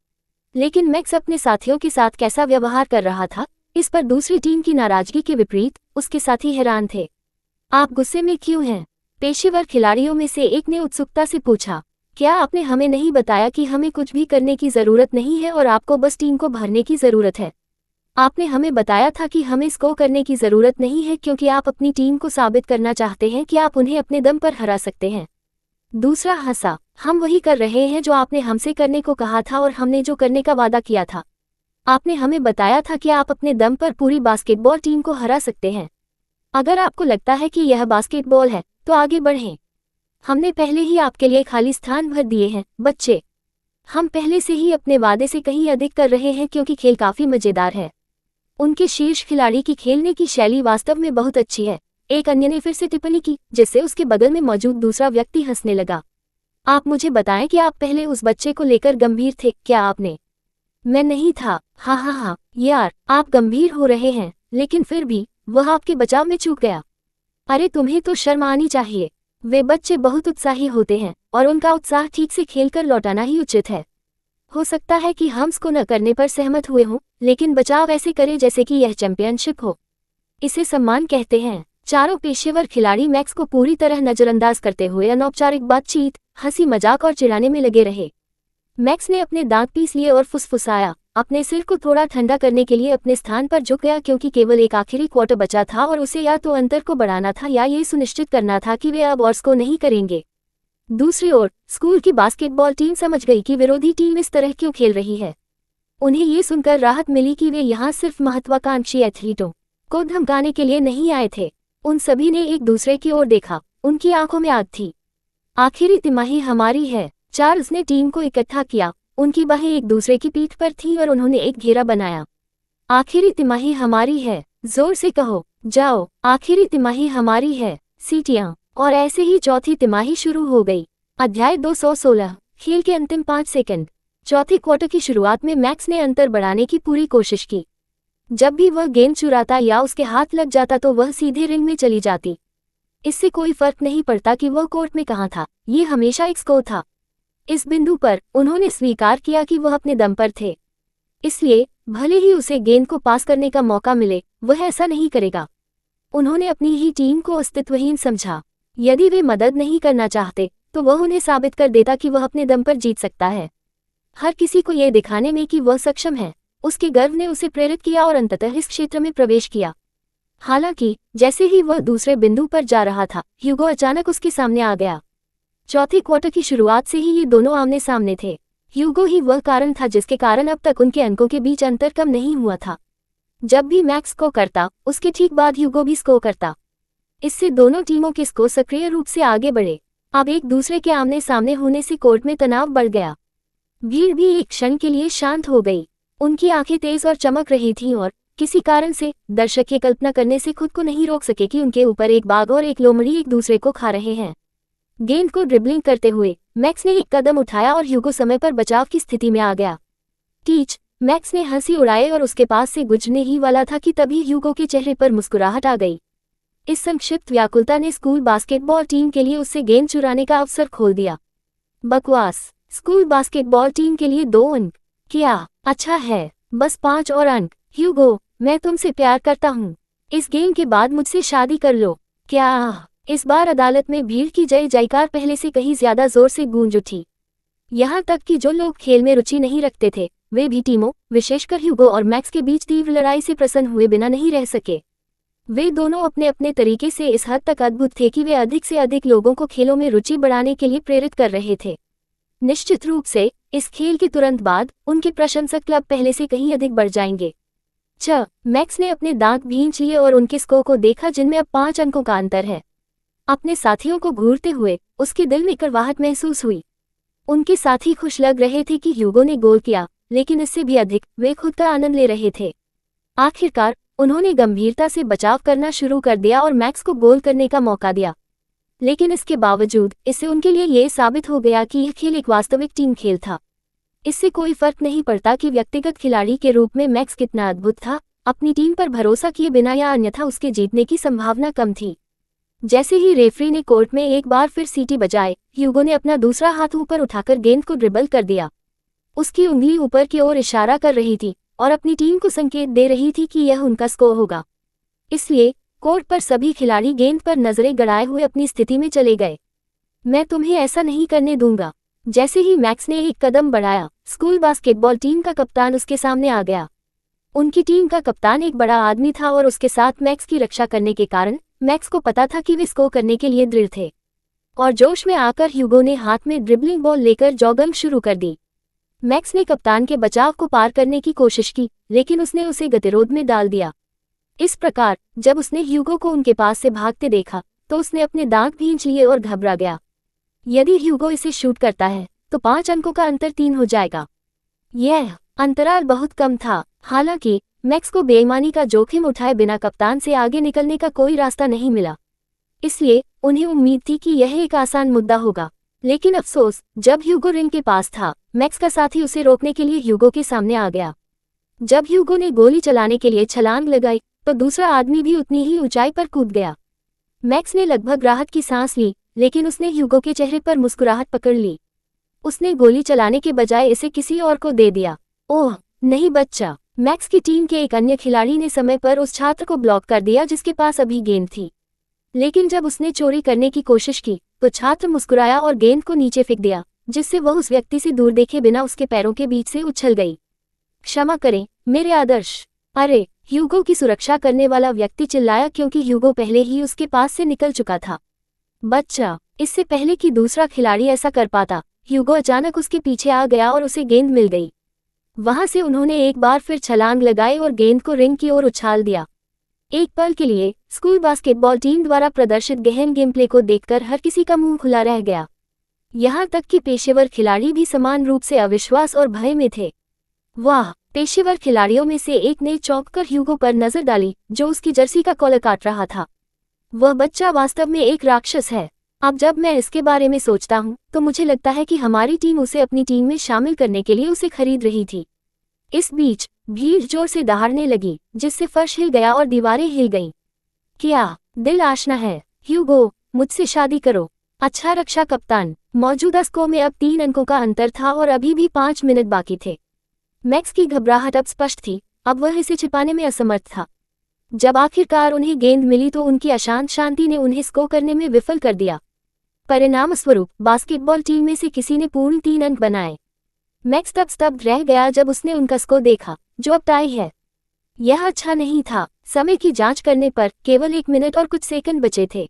लेकिन मैक्स अपने साथियों के साथ कैसा व्यवहार कर रहा था, इस पर दूसरी टीम की नाराजगी के विपरीत उसके साथी हैरान थे। आप गुस्से में क्यों हैं? पेशेवर खिलाड़ियों में से एक ने उत्सुकता से पूछा। क्या आपने हमें नहीं बताया कि हमें कुछ भी करने की जरूरत नहीं है और आपको बस टीम को भरने की जरूरत है? आपने हमें बताया था कि हमें स्कोर करने की जरूरत नहीं है क्योंकि आप अपनी टीम को साबित करना चाहते हैं कि आप उन्हें अपने दम पर हरा सकते हैं। दूसरा हंसा। हम वही कर रहे हैं जो आपने हमसे करने को कहा था और हमने जो करने का वादा किया था। आपने हमें बताया था कि आप अपने दम पर पूरी बास्केटबॉल टीम को हरा सकते हैं। अगर आपको लगता है कि यह बास्केटबॉल है तो आगे बढ़ें। हमने पहले ही आपके लिए खाली स्थान भर दिए हैं, बच्चे। हम पहले से ही अपने वादे से कहीं अधिक कर रहे हैं क्योंकि खेल काफी मजेदार है। उनके शीर्ष खिलाड़ी की खेलने की शैली वास्तव में बहुत अच्छी है, एक अन्य ने फिर से टिप्पणी की, जिससे उसके बगल में मौजूद दूसरा व्यक्ति हंसने लगा। आप मुझे बताएं कि आप पहले उस बच्चे को लेकर गंभीर थे, क्या आपने? मैं नहीं था। हाँ, यार, आप गंभीर हो रहे हैं, लेकिन फिर भी वह आपके बचाव में चूक गया। अरे तुम्हें तो शर्म आनी चाहिए। वे बच्चे बहुत उत्साही होते हैं और उनका उत्साह ठीक से खेलकर लौटाना ही उचित है। हो सकता है कि हम इसको न करने पर सहमत हुए हों, लेकिन बचाव ऐसे करें जैसे कि यह चैंपियनशिप हो। इसे सम्मान कहते हैं। चारों पेशेवर खिलाड़ी मैक्स को पूरी तरह नजरअंदाज करते हुए अनौपचारिक बातचीत, हंसी मजाक और चिढ़ाने में लगे रहे। मैक्स ने अपने दांत पीस लिए और फुसफुसाया, अपने सिर को थोड़ा ठंडा करने के लिए अपने स्थान पर झुक गया क्योंकि केवल एक आखिरी क्वार्टर बचा था और उसे या तो अंतर को बढ़ाना था या ये सुनिश्चित करना था कि वे अब और स्कोर नहीं करेंगे। दूसरी ओर स्कूल की बास्केटबॉल टीम समझ गई कि विरोधी टीम इस तरह क्यों खेल रही है। उन्हें ये सुनकर राहत मिली कि वे यहाँ सिर्फ महत्वाकांक्षी एथलीटों को धमकाने के लिए नहीं आए थे। उन सभी ने एक दूसरे की ओर देखा, उनकी आंखों में आग थी। आखिरी तिमाही हमारी है। चार्ल्स ने टीम को इकट्ठा किया, उनकी बाहें एक दूसरे की पीठ पर थीं और उन्होंने एक घेरा बनाया। आखिरी तिमाही हमारी है। जोर से कहो, जाओ, आखिरी तिमाही हमारी है। सीटियां। और ऐसे ही चौथी तिमाही शुरू हो गई। अध्याय 216। खेल के अंतिम 5 सेकंड। चौथे क्वार्टर की शुरुआत में मैक्स ने अंतर बढ़ाने की पूरी कोशिश की। जब भी वह गेंद चुराता या उसके हाथ लग जाता तो वह सीधे रिंग में चली जाती। इससे कोई फर्क नहीं पड़ता कि वह कोर्ट में कहाँ था, ये हमेशा एक स्कोर था। इस बिंदु पर उन्होंने स्वीकार किया कि वह अपने दम पर थे। इसलिए भले ही उसे गेंद को पास करने का मौका मिले, वह ऐसा नहीं करेगा। उन्होंने अपनी ही टीम को अस्तित्वहीन समझा। यदि वे मदद नहीं करना चाहते तो वह उन्हें साबित कर देता कि वह अपने दम पर जीत सकता है। हर किसी को यह दिखाने में कि वह सक्षम है, उसके गर्व ने उसे प्रेरित किया और अंततः इस क्षेत्र में प्रवेश किया। हालांकि जैसे ही वह दूसरे बिंदु पर जा रहा था, ह्यूगो अचानक उसके सामने आ गया। चौथे क्वार्टर की शुरुआत से ही ये दोनों आमने सामने थे। ह्यूगो ही वह कारण था जिसके कारण अब तक उनके अंकों के बीच अंतर कम नहीं हुआ था। जब भी मैक्स स्कोर करता, उसके ठीक बाद ह्यूगो भी स्कोर करता। इससे दोनों टीमों के स्कोर सक्रिय रूप से आगे बढ़े। अब एक दूसरे के आमने सामने होने से कोर्ट में तनाव बढ़ गया। भीड़ भी एक क्षण के लिए शांत हो गई। उनकी आंखें तेज और चमक रही थीं और किसी कारण से दर्शक ये कल्पना करने से खुद को नहीं रोक सके कि उनके ऊपर एक बाघ और एक लोमड़ी एक दूसरे को खा रहे हैं। गेंद को ड्रिबलिंग करते हुए मैक्स ने एक कदम उठाया और ह्यूगो समय पर बचाव की स्थिति में आ गया। टीच, मैक्स ने हंसी उड़ाई और उसके पास से गुजरने ही वाला था कि तभी ह्यूगो के चेहरे पर मुस्कुराहट आ गई। इस संक्षिप्त व्याकुलता ने स्कूल बास्केटबॉल टीम के लिए उससे गेंद चुराने का अवसर खोल दिया। बकवास। स्कूल बास्केटबॉल टीम के लिए 2 अंक। क्या अच्छा है, बस 5 और अंक। ह्यूगो, मैं तुमसे प्यार करता हूँ। इस गेम के बाद मुझसे शादी कर लो। क्या? इस बार अदालत में भीड़ की जय जयकार पहले से कहीं ज्यादा जोर से गूंज उठी। यहाँ तक कि जो लोग खेल में रुचि नहीं रखते थे, वे भी टीमों, विशेषकर ह्यूगो और मैक्स के बीच तीव्र लड़ाई से प्रसन्न हुए बिना नहीं रह सके। वे दोनों अपने अपने तरीके से इस हद तक अद्भुत थे कि वे अधिक से अधिक लोगों को खेलों में रुचि बढ़ाने के लिए प्रेरित कर रहे थे। निश्चित रूप से इस खेल के तुरंत बाद उनके प्रशंसक क्लब पहले से कहीं अधिक बढ़ जाएंगे। मैक्स ने अपने दांत भींच लिए और उनके स्कोर को देखा जिनमें अब 5 अंकों का अंतर है। अपने साथियों को घूरते हुए उसके दिल में कड़वाहट महसूस हुई। उनके साथी खुश लग रहे थे कि ह्यूगो ने गोल किया, लेकिन इससे भी अधिक वे खुद का आनंद ले रहे थे। आखिरकार उन्होंने गंभीरता से बचाव करना शुरू कर दिया और मैक्स को गोल करने का मौका दिया। लेकिन इसके बावजूद इससे उनके लिए यह साबित हो गया कि यह खेल एक वास्तविक टीम खेल था। इससे कोई फर्क नहीं पड़ता कि व्यक्तिगत खिलाड़ी के रूप में मैक्स कितना अद्भुत था, अपनी टीम पर भरोसा किए बिना या अन्यथा उसके जीतने की संभावना कम थी। जैसे ही रेफरी ने कोर्ट में एक बार फिर सीटी बजाए, ह्यूगो ने अपना दूसरा हाथ ऊपर उठाकर गेंद को ड्रिबल कर दिया। उसकी उंगली ऊपर की ओर इशारा कर रही थी और अपनी टीम को संकेत दे रही थी कि यह उनका स्कोर होगा। इसलिए कोर्ट पर सभी खिलाड़ी गेंद पर नजरें गड़ाए हुए अपनी स्थिति में चले गए। मैं तुम्हें ऐसा नहीं करने दूंगा। जैसे ही मैक्स ने एक कदम बढ़ाया, स्कूल बास्केटबॉल टीम का कप्तान उसके सामने आ गया। उनकी टीम का कप्तान एक बड़ा आदमी था और उसके साथ मैक्स की रक्षा करने के कारण मैक्स को पता था कि वे स्कोर करने के लिए दृढ़ थे। और जोश में आकर ह्यूगो ने हाथ में ड्रिबलिंग बॉल लेकर जॉगिंग शुरू कर दी। मैक्स ने कप्तान के बचाव को पार करने की कोशिश की, लेकिन उसने उसे गतिरोध में डाल दिया। इस प्रकार जब उसने ह्यूगो को उनके पास से भागते देखा तो उसने अपने दांत भींच लिए और घबरा गया। यदि ह्यूगो इसे शूट करता है तो 5 अंकों का अंतर 3 हो जाएगा। यह अंतराल बहुत कम था। हालांकि मैक्स को बेईमानी का जोखिम उठाए बिना कप्तान से आगे निकलने का कोई रास्ता नहीं मिला, इसलिए उन्हें उम्मीद थी कि यह एक आसान मुद्दा होगा। लेकिन अफसोस, जब ह्यूगो रिंग के पास था, मैक्स का साथी उसे रोकने के लिए ह्यूगो के सामने आ गया। जब ह्यूगो ने गोली चलाने के लिए छलांग लगाई तो दूसरा आदमी भी उतनी ही ऊंचाई पर कूद गया। मैक्स ने लगभग राहत की सांस ली, लेकिन उसने ह्यूगो के चेहरे पर मुस्कुराहट पकड़ ली। उसने गोली चलाने के बजाय इसे किसी और को दे दिया। ओह नहीं बच्चा, मैक्स की टीम के एक अन्य खिलाड़ी ने समय पर उस छात्र को ब्लॉक कर दिया जिसके पास अभी गेंद थी। लेकिन जब उसने चोरी करने की कोशिश की तो छात्र मुस्कुराया और गेंद को नीचे फेंक दिया, जिससे वह उस व्यक्ति से दूर देखे बिना उसके पैरों के बीच से उछल गई। क्षमा करें मेरे आदर्श। अरे, ह्यूगो की सुरक्षा करने वाला व्यक्ति चिल्लाया क्योंकि ह्यूगो पहले ही उसके पास से निकल चुका था। बच्चा, इससे पहले कि दूसरा खिलाड़ी ऐसा कर पाता, ह्यूगो अचानक उसके पीछे आ गया और उसे गेंद मिल गई। वहां से उन्होंने एक बार फिर छलांग लगाई और गेंद को रिंग की ओर उछाल दिया। एक पल के लिए स्कूल बास्केटबॉल टीम द्वारा प्रदर्शित गहन गेम प्ले को देखकर हर किसी का मुंह खुला रह गया। यहाँ तक कि पेशेवर खिलाड़ी भी समान रूप से अविश्वास और भय में थे। वाह, पेशेवर खिलाड़ियों में से एक ने चौंक कर ह्यूगो पर नजर डाली, जो उसकी जर्सी का कॉलर काट रहा था। वह बच्चा वास्तव में एक राक्षस है। अब जब मैं इसके बारे में सोचता हूँ तो मुझे लगता है कि हमारी टीम उसे अपनी टीम में शामिल करने के लिए उसे खरीद रही थी। इस बीच भीड़ जोर से दहाड़ने लगी, जिससे फर्श हिल गया और दीवारें हिल गईं। क्या दिल आशना है? ह्यूगो, मुझसे शादी करो। अच्छा रक्षा कप्तान। मौजूदा स्कोर में अब 3 अंकों का अंतर था और अभी भी 5 मिनट बाकी थे। मैक्स की घबराहट अब स्पष्ट थी, अब वह इसे छिपाने में असमर्थ था। जब आखिरकार उन्हें गेंद मिली तो उनकी अशांत शांति ने उन्हें स्कोर करने में विफल कर दिया। परिणामस्वरूप बास्केटबॉल टीम में से किसी ने पूर्ण 3 अंक बनाए। मैक्स तब स्तब्ध रह गया जब उसने उनका स्कोर देखा, जो अब टाई है। यह अच्छा नहीं था। समय की जांच करने पर केवल 1 मिनट और कुछ सेकंड बचे थे।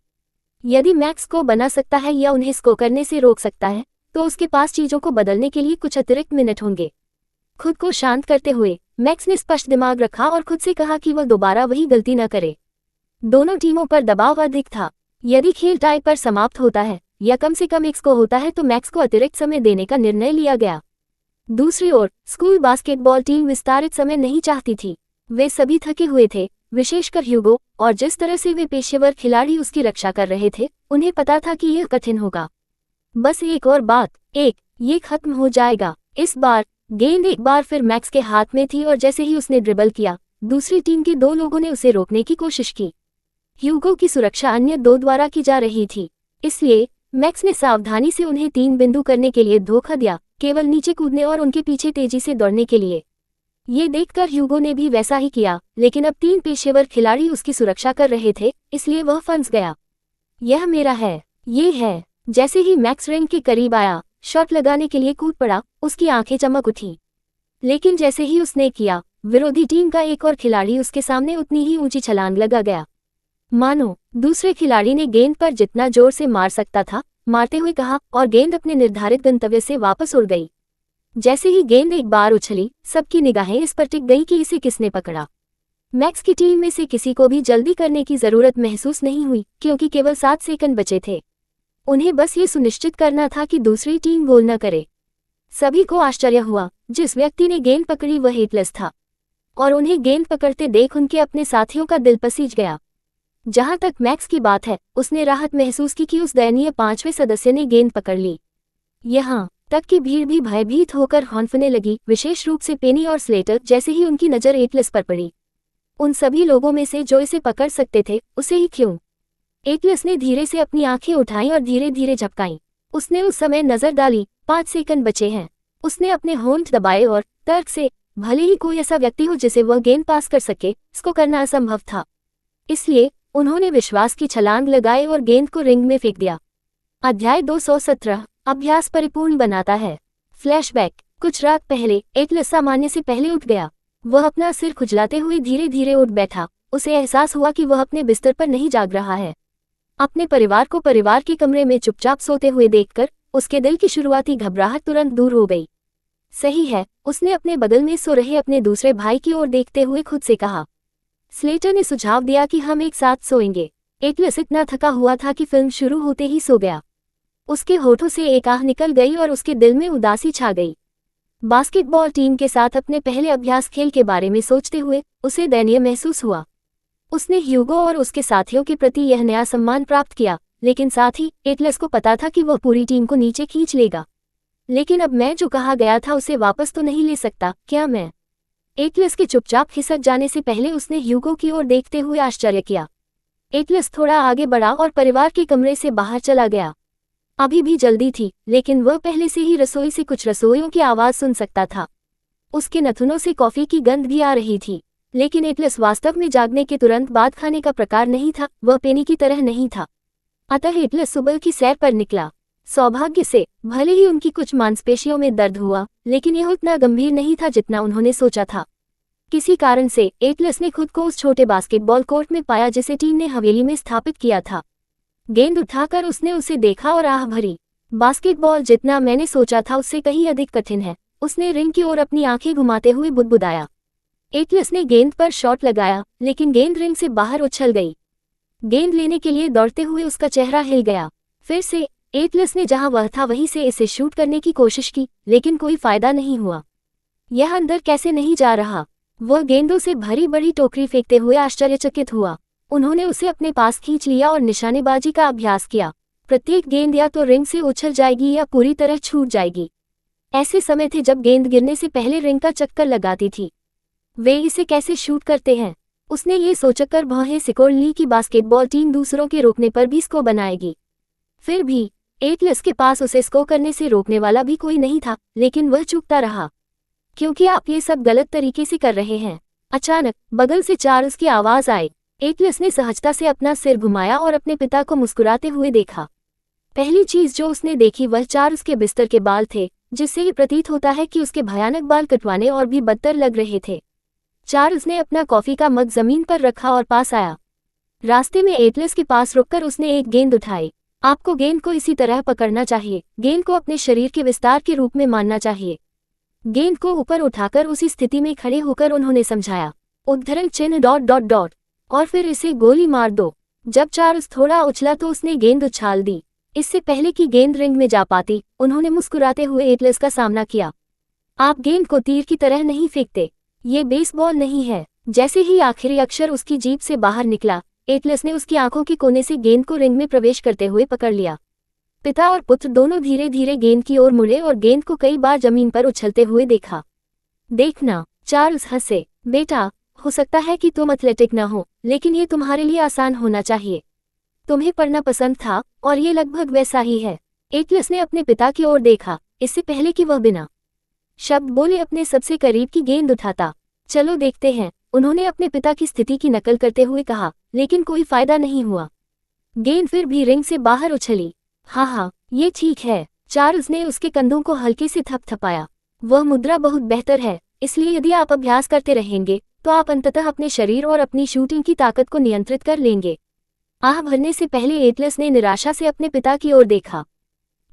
यदि मैक्स को बना सकता है या उन्हें स्कोर करने से रोक सकता है, तो उसके पास चीजों को बदलने के लिए कुछ अतिरिक्त मिनट होंगे। खुद को शांत करते हुए मैक्स ने स्पष्ट दिमाग रखा और खुद से कहा कि वह दोबारा वही गलती न करे। दोनों टीमों पर दबाव अधिक था। यदि खेल टाई पर समाप्त होता है या कम से कम एक स्कोर होता है तो मैक्स को अतिरिक्त समय देने का निर्णय लिया गया। दूसरी ओर स्कूल बास्केटबॉल टीम विस्तारित समय नहीं चाहती थी। वे सभी थके हुए थे, विशेषकर ह्यूगो, और जिस तरह से वे पेशेवर खिलाड़ी उसकी रक्षा कर रहे थे, उन्हें पता था कि यह कठिन होगा। बस एक और बात, ये खत्म हो जाएगा। इस बार गेंद एक बार फिर मैक्स के हाथ में थी और जैसे ही उसने ड्रिबल किया, दूसरी टीम के 2 लोगों ने उसे रोकने की कोशिश की। ह्यूगो की सुरक्षा अन्य 2 द्वारा की जा रही थी, इसलिए मैक्स ने सावधानी से उन्हें 3 बिंदु करने के लिए धोखा दिया, केवल नीचे कूदने और उनके पीछे तेजी से दौड़ने के लिए। ये देखकर ह्यूगो ने भी वैसा ही किया, लेकिन अब 3 पेशेवर खिलाड़ी उसकी सुरक्षा कर रहे थे, इसलिए वह फंस गया। यह मेरा है, ये है। जैसे ही मैक्स रिंग के करीब आया, शॉट लगाने के लिए कूद पड़ा, उसकी आंखें चमक उठी। लेकिन जैसे ही उसने किया, विरोधी टीम का एक और खिलाड़ी उसके सामने उतनी ही ऊंची छलांग लगा गया। मानो दूसरे खिलाड़ी ने गेंद पर जितना जोर से मार सकता था, मारते हुए कहा, और गेंद अपने निर्धारित गंतव्य से वापस उड़ गई। जैसे ही गेंद एक बार उछली, सबकी निगाहें इस पर टिक गई कि इसे किसने पकड़ा। मैक्स की टीम में से किसी को भी जल्दी करने की जरूरत महसूस नहीं हुई, क्योंकि केवल 7 सेकंड बचे थे। उन्हें बस ये सुनिश्चित करना था कि दूसरी टीम गोल न करे। सभी को आश्चर्य हुआ। जिस व्यक्ति ने गेंद पकड़ी वह एटलस था, और उन्हें गेंद पकड़ते देख उनके अपने साथियों का दिल पसीज गया। जहां तक मैक्स की बात है, उसने राहत महसूस की कि उस दयनीय 5वें सदस्य ने गेंद पकड़ ली। यहाँ तक कि भीड़ भी भयभीत होकर हौंफने लगी, विशेष रूप से पेनी और स्लेटर, जैसे ही उनकी नज़र एटलस पर पड़ी। उन सभी लोगों में से जो इसे पकड़ सकते थे, उसे ही क्यों? एटलस ने धीरे से अपनी आंखें उठाईं और धीरे धीरे झपकाईं। उसने उस समय नजर डाली, 5 सेकंड बचे हैं। उसने अपने होंठ दबाए और तर्क से, भले ही कोई ऐसा व्यक्ति हो जिसे वह गेंद पास कर सके, इसको करना असंभव था। इसलिए उन्होंने विश्वास की छलांग लगाई और गेंद को रिंग में फेंक दिया। अध्याय 217 अभ्यास परिपूर्ण बनाता है। फ्लैशबैक। कुछ रात पहले एटलस सामान्य से पहले उठ गया। वह अपना सिर खुजलाते हुए धीरे धीरे उठ बैठा। उसे एहसास हुआ कि वह अपने बिस्तर पर नहीं जाग रहा है। अपने परिवार को परिवार के कमरे में चुपचाप सोते हुए देखकर उसके दिल की शुरुआती घबराहट तुरंत दूर हो गई। सही है, उसने अपने बगल में सो रहे अपने दूसरे भाई की ओर देखते हुए खुद से कहा। स्लेटर ने सुझाव दिया कि हम एक साथ सोएंगे। एटलस इतना थका हुआ था कि फिल्म शुरू होते ही सो गया। उसके होठों से एक आह निकल गई और उसके दिल में उदासी छा गई। बास्केटबॉल टीम के साथ अपने पहले अभ्यास खेल के बारे में सोचते हुए उसे दयनीय महसूस हुआ। उसने ह्यूगो और उसके साथियों के प्रति यह नया सम्मान प्राप्त किया, लेकिन साथ ही एटलस को पता था कि वह पूरी टीम को नीचे खींच लेगा। लेकिन अब मैं जो कहा गया था उसे वापस तो नहीं ले सकता, क्या मैं? एटलस के चुपचाप खिसक जाने से पहले उसने ह्यूगो की ओर देखते हुए आश्चर्य किया। एटलस थोड़ा आगे बढ़ा और परिवार के कमरे से बाहर चला गया। अभी भी जल्दी थी, लेकिन वह पहले से ही रसोई से कुछ रसोइयों की आवाज सुन सकता था। उसके नथुनों से कॉफी की गंध भी आ रही थी। लेकिन एटलस वास्तव में जागने के तुरंत बाद खाने का प्रकार नहीं था, वह पेनी की तरह नहीं था। अतः एटलस सुबह की सैर पर निकला। सौभाग्य से भले ही उनकी कुछ मांसपेशियों में दर्द हुआ, लेकिन यह उतना गंभीर नहीं था जितना उन्होंने सोचा था। किसी कारण से एटलस ने खुद को उस छोटे बास्केटबॉल कोर्ट में पाया जिसे टीम ने हवेली में स्थापित किया था। गेंद उठाकर उसने उसे देखा और आह भरी। बास्केटबॉल जितना मैंने सोचा था उससे कहीं अधिक कठिन है, उसने रिंग की ओर अपनी आंखें घुमाते हुए बुदबुदाया। एटलस ने गेंद पर शॉट लगाया, लेकिन गेंद रिंग से बाहर उछल गई। गेंद लेने के लिए दौड़ते हुए उसका चेहरा हिल गया। फिर से एटलस ने जहां वह था वहीं से इसे शूट करने की कोशिश की, लेकिन कोई फायदा नहीं हुआ। यह अंदर कैसे नहीं जा रहा? वह गेंदों से भरी बड़ी टोकरी फेंकते हुए आश्चर्यचकित हुआ। उन्होंने उसे अपने पास खींच लिया और निशानेबाजी का अभ्यास किया। प्रत्येक गेंद या तो रिंग से उछल जाएगी या पूरी तरह छूट जाएगी। ऐसे समय थे जब गेंद गिरने से पहले रिंग का चक्कर लगाती थी। वे इसे कैसे शूट करते हैं? उसने ये सोचकर भौहें सिकोड़ ली कि बास्केटबॉल टीम दूसरों के रोकने पर भी स्कोर बनाएगी। फिर भी एटलस के पास उसे स्कोर करने से रोकने वाला भी कोई नहीं था, लेकिन वह चूकता रहा। क्योंकि आप ये सब गलत तरीके से कर रहे हैं। अचानक बगल से चार्ल्स की आवाज आई। एटलस ने सहजता से अपना सिर घुमाया और अपने पिता को मुस्कुराते हुए देखा। पहली चीज जो उसने देखी वह चार्ल्स के बिस्तर के बाल थे, जिससे ये प्रतीत होता है कि उसके भयानक बाल कटवाने और भी बदतर लग रहे थे। चार्ल्स ने अपना कॉफी का मग जमीन पर रखा और पास आया। रास्ते में एटलस के पास रुककर उसने एक गेंद उठाई। आपको गेंद को इसी तरह पकड़ना चाहिए। गेंद को अपने शरीर के विस्तार के रूप में मानना चाहिए। गेंद को ऊपर उठाकर उसी स्थिति में खड़े होकर उन्होंने समझाया। उद्धरण चिन्ह ... और फिर इसे गोली मार दो। जब चार्ल्स थोड़ा उछला तो उसने गेंद उछाल दी। इससे पहले कि गेंद रिंग में जा पाती, उन्होंने मुस्कुराते हुए एटलस का सामना किया। आप गेंद को तीर की तरह नहीं फेंकते। ये बेसबॉल नहीं है। जैसे ही आखिरी अक्षर उसकी जीभ से बाहर निकला, एटलस ने उसकी आंखों के कोने से गेंद को रिंग में प्रवेश करते हुए पकड़ लिया। पिता और पुत्र दोनों धीरे धीरे गेंद की ओर मुड़े और गेंद को कई बार जमीन पर उछलते हुए देखा। देखना, चार्ल्स हंसे। बेटा, हो सकता है कि तुम एथलेटिक न हो, लेकिन ये तुम्हारे लिए आसान होना चाहिए। तुम्हें पढ़ना पसंद था और ये लगभग वैसा ही है। एटलस ने अपने पिता की ओर देखा, इससे पहले कि वह बिना शब्द बोले अपने सबसे करीब की गेंद उठाता। चलो देखते हैं, उन्होंने अपने पिता की स्थिति की नकल करते हुए कहा, लेकिन कोई फायदा नहीं हुआ। गेंद फिर भी रिंग से बाहर उछली। हाँ, ये ठीक है। चार्ल्स ने उसके कंधों को हल्के से थपथपाया। वह मुद्रा बहुत बेहतर है, इसलिए यदि आप अभ्यास करते रहेंगे तो आप अंततः अपने शरीर और अपनी शूटिंग की ताकत को नियंत्रित कर लेंगे। आह भरने से पहले एटलस ने निराशा से अपने पिता की ओर देखा।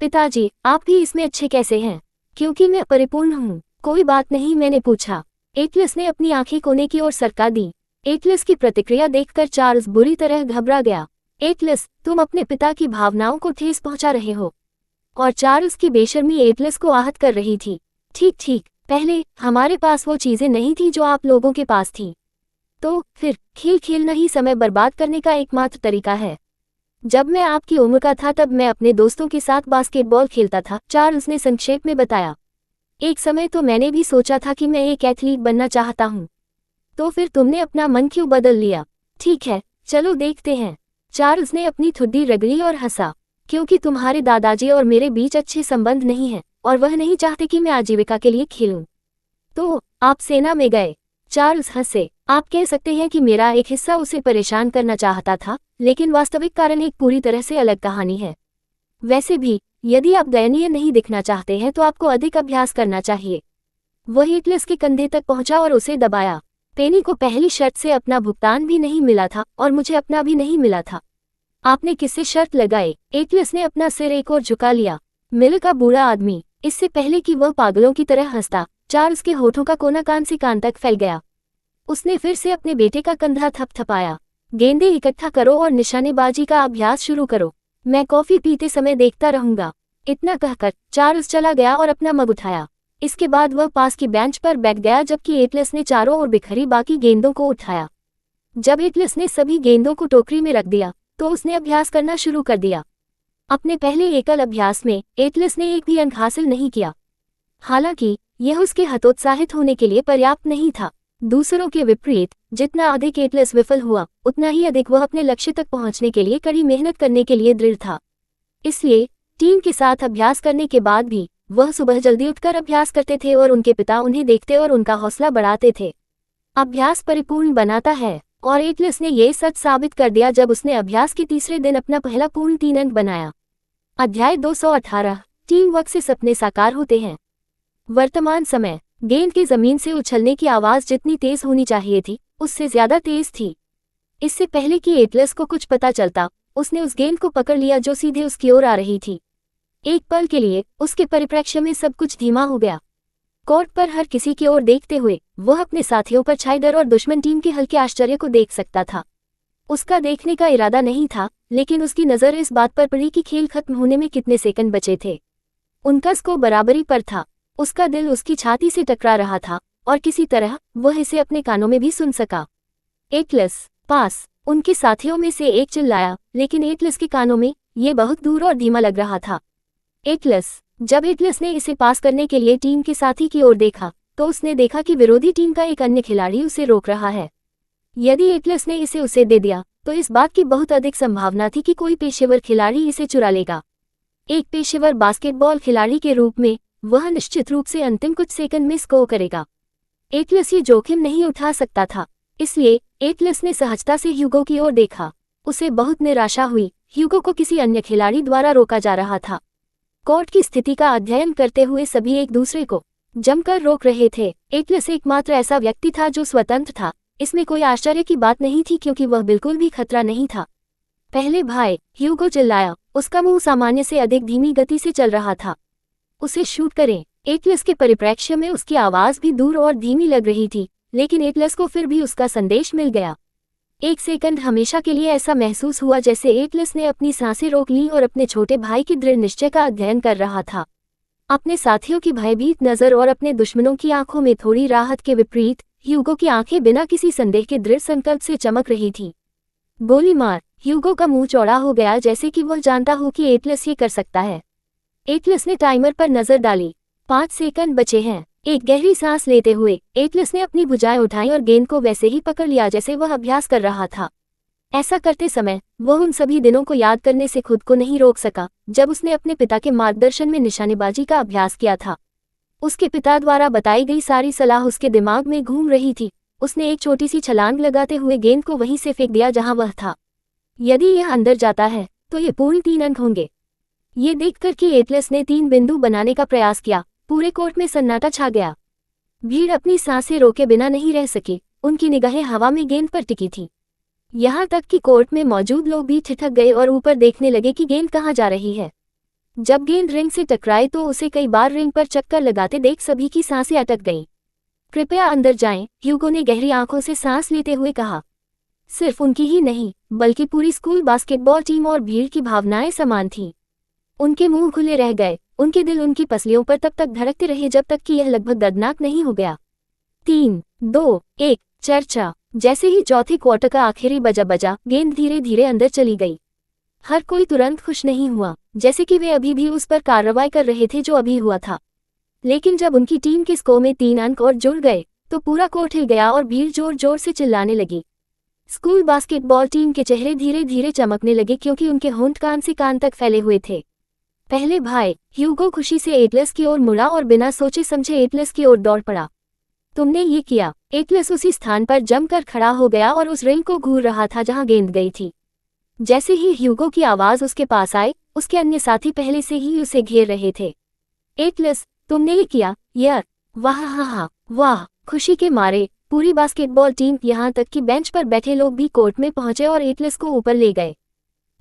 पिताजी, आप भी इसमें अच्छे कैसे हैं? क्योंकि मैं परिपूर्ण हूँ। कोई बात नहीं, मैंने पूछा। एटलस ने अपनी आंखें कोने की ओर सरका दी। एटलस की प्रतिक्रिया देखकर चार्ल्स बुरी तरह घबरा गया। एटलस, तुम अपने पिता की भावनाओं को ठेस पहुंचा रहे हो। और चार्ल्स की बेशर्मी एटलस को आहत कर रही थी। ठीक, पहले हमारे पास वो चीजें नहीं थी जो आप लोगों के पास थी। तो फिर खेल खेलना ही समय बर्बाद करने का एकमात्र तरीका है। जब मैं आपकी उम्र का था तब मैं अपने दोस्तों के साथ बास्केटबॉल खेलता था, चार्ल्स ने संक्षेप में बताया। एक समय तो मैंने भी सोचा था कि मैं एक एथलीट बनना चाहता हूँ। तो फिर तुमने अपना मन क्यों बदल लिया? ठीक है, चलो देखते हैं। चार्ल्स ने अपनी ठुड्डी रगड़ी और हंसा। क्योंकि तुम्हारे दादाजी और मेरे बीच अच्छे संबंध नहीं हैं और वह नहीं चाहते कि मैं आजीविका के लिए खेलूं। तो आप सेना में गए? चार्ल्स हंसे। आप कह सकते हैं कि मेरा एक हिस्सा उसे परेशान करना चाहता था, लेकिन वास्तविक कारण एक पूरी तरह से अलग कहानी है। वैसे भी, यदि आप दयनीय नहीं दिखना चाहते हैं तो आपको अधिक अभ्यास करना चाहिए। वह एटलस के कंधे तक पहुंचा और उसे दबाया। पेनी को पहली शर्त से अपना भुगतान भी नहीं मिला था और मुझे अपना भी नहीं मिला था। आपने किससे शर्त लगाई? एटलस ने अपना सिर एक ओर झुका लिया। मिल का बूढ़ा आदमी। इससे पहले कि वह पागलों की तरह हंसता, चार्ल्स के होठों का कोना कान से कान तक फैल गया। उसने फिर से अपने बेटे का कंधा थपथपाया। गेंदें इकट्ठा करो और निशानेबाजी का अभ्यास शुरू करो। मैं कॉफी पीते समय देखता रहूंगा। इतना कहकर चार्ल्स चला गया और अपना मग उठाया। इसके बाद वह पास की बेंच पर बैठ गया जबकि एटलस ने चारों ओर बिखरी बाकी गेंदों को उठाया। जब एटलस ने सभी गेंदों को टोकरी में रख दिया तो उसने अभ्यास करना शुरू कर दिया। अपने पहले एकल अभ्यास में एटलस ने एक भी अंक हासिल नहीं किया। हालांकि यह उसके हतोत्साहित होने के लिए पर्याप्त नहीं था। दूसरों के विपरीत, जितना अधिक एटलस विफल हुआ, उतना ही अधिक वह अपने लक्ष्य तक पहुंचने के लिए कड़ी मेहनत करने के लिए दृढ़ था। इसलिए टीम के साथ अभ्यास करने के बाद भी वह सुबह जल्दी उठकर अभ्यास करते थे और उनके पिता उन्हें देखते और उनका हौसला बढ़ाते थे। अभ्यास परिपूर्ण बनाता है, और एटलस ने यह सच साबित कर दिया जब उसने अभ्यास के तीसरे दिन अपना पहला पूर्ण 3 अंक बनाया। अध्याय 218, टीम वर्क से सपने साकार होते हैं। वर्तमान समय। गेंद के जमीन से उछलने की आवाज जितनी तेज होनी चाहिए थी, उससे ज्यादा तेज थी। इससे पहले कि एटलस को कुछ पता चलता, उसने उस गेंद को पकड़ लिया जो सीधे उसकी ओर आ रही थी। एक पल के लिए उसके परिप्रेक्ष्य में सब कुछ धीमा हो गया। कोर्ट पर हर किसी की ओर देखते हुए वह अपने साथियों पर छाई डर और दुश्मन टीम के हल्के आश्चर्य को देख सकता था। उसका देखने का इरादा नहीं था, लेकिन उसकी नज़र इस बात पर पड़ी कि खेल खत्म होने में कितने सेकंड बचे थे। उनका स्कोर बराबरी पर था। उसका दिल उसकी छाती से टकरा रहा था और किसी तरह वह इसे अपने कानों में भी सुन सका। एटलस, पास। उनके साथियों में से एक चिल्लाया, लेकिन एटलस के कानों में ये बहुत दूर और धीमा लग रहा था। एटलस। जब एटलस ने इसे पास करने के लिए टीम के साथी की ओर देखा तो उसने देखा कि विरोधी टीम का एक अन्य खिलाड़ी उसे रोक रहा है। यदि एटलस ने इसे उसे दे दिया तो इस बात की बहुत अधिक संभावना थी कि कोई पेशेवर खिलाड़ी इसे चुरा लेगा। एक पेशेवर बास्केटबॉल खिलाड़ी के रूप में वह निश्चित रूप से अंतिम कुछ सेकंड में स्कोर करेगा। एटलस ये जोखिम नहीं उठा सकता था, इसलिए एटलस ने सहजता से ह्यूगो की ओर देखा। उसे बहुत निराशा हुई, ह्यूगो को किसी अन्य खिलाड़ी द्वारा रोका जा रहा था। कोर्ट की स्थिति का अध्ययन करते हुए सभी एक दूसरे को जमकर रोक रहे थे। एटलस एकमात्र ऐसा व्यक्ति था जो स्वतंत्र था। इसमें कोई आश्चर्य की बात नहीं थी क्योंकि वह बिल्कुल भी खतरा नहीं था। पहले भाई, ह्यूगो चिल्लाया। उसका मुंह सामान्य से अधिक धीमी गति से चल रहा था। उसे शूट करें। एटलस के परिप्रेक्ष्य में उसकी आवाज भी दूर और धीमी लग रही थी, लेकिन एटलस को फिर भी उसका संदेश मिल गया। एक सेकंड हमेशा के लिए ऐसा महसूस हुआ जैसे एटलस ने अपनी सांसें रोक लीं और अपने छोटे भाई की दृढ़ निश्चय का अध्ययन कर रहा था। अपने साथियों की भयभीत नजर और अपने दुश्मनों की आंखों में थोड़ी राहत के विपरीत ह्यूगो की आंखें बिना किसी संदेह के दृढ़ संकल्प से चमक रही थीं। गोली मार। ह्यूगो का मुंह चौड़ा हो गया जैसे कि वह जानता हो कि एटलस ये कर सकता है। एटलस ने टाइमर पर नजर डाली। 5 सेकंड बचे हैं। एक गहरी सांस लेते हुए एटलस ने अपनी भुजाएं उठाई और गेंद को वैसे ही पकड़ लिया जैसे वह अभ्यास कर रहा था। ऐसा करते समय वह उन सभी दिनों को याद करने से खुद को नहीं रोक सका जब उसने अपने पिता के मार्गदर्शन में निशानेबाजी का अभ्यास किया था। उसके पिता द्वारा बताई गई सारी सलाह उसके दिमाग में घूम रही थी। उसने एक छोटी सी छलांग लगाते हुए गेंद को वहीं से फेंक दिया जहां वह था। यदि यह अंदर जाता है तो ये पूर्ण 3 अंक होंगे। ये देखकर कि एटलस ने 3 बिंदु बनाने का प्रयास किया, पूरे कोर्ट में सन्नाटा छा गया। भीड़ अपनी सांसें रोके बिना नहीं रह सकी। उनकी निगाहें हवा में गेंद पर टिकी थी। यहाँ तक कि कोर्ट में मौजूद लोग भी ठिठक गए और ऊपर देखने लगे कि गेंद कहाँ जा रही है। जब गेंद रिंग से टकराई तो उसे कई बार रिंग पर चक्कर लगाते देख सभी की सांसें अटक गईं। कृपया अंदर जाएं, ह्यूगो ने गहरी आंखों से सांस लेते हुए कहा। सिर्फ उनकी ही नहीं बल्कि पूरी स्कूल बास्केटबॉल टीम और भीड़ की भावनाएं समान थीं। उनके मुंह खुले रह गए, उनके दिल उनकी पसलियों पर तब तक धड़कते रहे जब तक कि यह लगभग दर्दनाक नहीं हो गया। 3, 2, 1 चर्चा। जैसे ही चौथे क्वार्टर का आखिरी बजा गेंद धीरे धीरे अंदर चली गई। हर कोई तुरंत खुश नहीं हुआ, जैसे कि वे अभी भी उस पर कार्रवाई कर रहे थे जो अभी हुआ था। लेकिन जब उनकी टीम के स्कोर में 3 अंक और जुड़ गए तो पूरा कोर्ट हिल गया और भीड़ जोर जोर से चिल्लाने लगी। स्कूल बास्केटबॉल टीम के चेहरे धीरे धीरे चमकने लगे क्योंकि उनके होंठ कान से कान तक फैले हुए थे। पहले भाई, ह्यूगो खुशी से एटलस की ओर मुड़ा और बिना सोचे समझे एटलस की ओर दौड़ पड़ा। तुमने ये किया। एटलस उसी स्थान पर जमकर खड़ा हो गया और उस रिंग को घूर रहा था जहां गेंद गई थी। जैसे ही ह्यूगो की आवाज उसके पास आई, उसके अन्य साथी पहले से ही उसे घेर रहे थे। एटलस, तुमने ये किया। यार, वाह हा हा, वाह। खुशी के मारे पूरी बास्केटबॉल टीम, यहाँ तक कि बेंच पर बैठे लोग भी कोर्ट में पहुंचे और एटलस को ऊपर ले गए।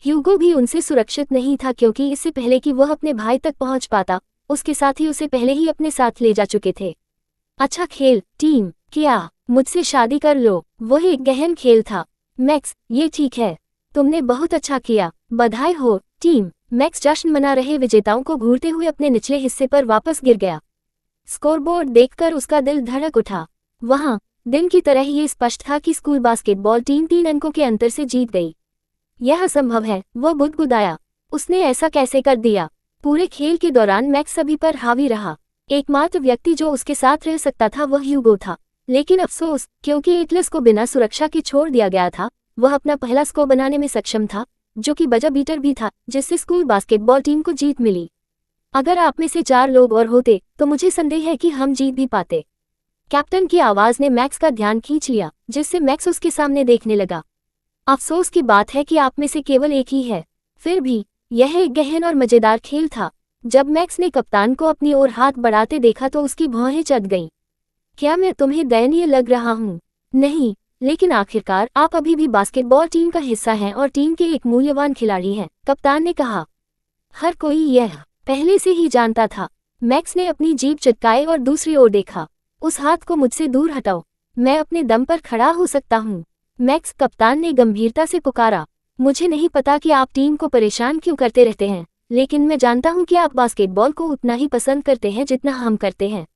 ह्यूगो भी उनसे सुरक्षित नहीं था क्योंकि इससे पहले कि वह अपने भाई तक पहुंच पाता, उसके साथी उसे पहले ही अपने साथ ले जा चुके थे। अच्छा खेल टीम, क्या मुझसे शादी कर लो। वह एक गहन खेल था। मैक्स, ये ठीक है, तुमने बहुत अच्छा किया, बधाई हो टीम। मैक्स जश्न मना रहे विजेताओं को घूरते हुए अपने निचले हिस्से पर वापस गिर गया। स्कोरबोर्ड देखकर उसका दिल धड़क उठा। वहां दिन की तरह ये स्पष्ट था कि स्कूल बास्केटबॉल टीम 3 अंकों के अंतर से जीत गई। यह असंभव है, वह बुदबुदाया। उसने ऐसा कैसे कर दिया। पूरे खेल के दौरान मैक्स सभी पर हावी रहा। एकमात्र व्यक्ति जो उसके साथ रह सकता था वह ह्यूगो था। लेकिन अफसोस, क्योंकि एटलस को बिना सुरक्षा के छोड़ दिया गया था, वह अपना पहला स्कोर बनाने में सक्षम था, जो कि बजा बीटर भी था, जिससे स्कूल बास्केटबॉल टीम को जीत मिली। अगर आप में से 4 लोग और होते तो मुझे संदेह है कि हम जीत भी पाते। कैप्टन की आवाज ने मैक्स का ध्यान खींच लिया, जिससे मैक्स उसके सामने देखने लगा। अफसोस की बात है कि आप में से केवल एक ही है। फिर भी यह एक गहन और मजेदार खेल था। जब मैक्स ने कप्तान को अपनी ओर हाथ बढ़ाते देखा तो उसकी भौहें चढ़ गईं। क्या मैं तुम्हें दयनीय लग रहा हूँ? नहीं, लेकिन आखिरकार आप अभी भी बास्केटबॉल टीम का हिस्सा हैं और टीम के एक मूल्यवान खिलाड़ी हैं, कप्तान ने कहा। हर कोई यह पहले से ही जानता था। मैक्स ने अपनी जीभ चटकाई और दूसरी ओर देखा। उस हाथ को मुझसे दूर हटाओ, मैं अपने दम पर खड़ा हो सकता हूँ। मैक्स, कप्तान ने गंभीरता से पुकारा। मुझे नहीं पता कि आप टीम को परेशान क्यों करते रहते हैं, लेकिन मैं जानता हूँ कि आप बास्केटबॉल को उतना ही पसंद करते हैं जितना हम करते हैं।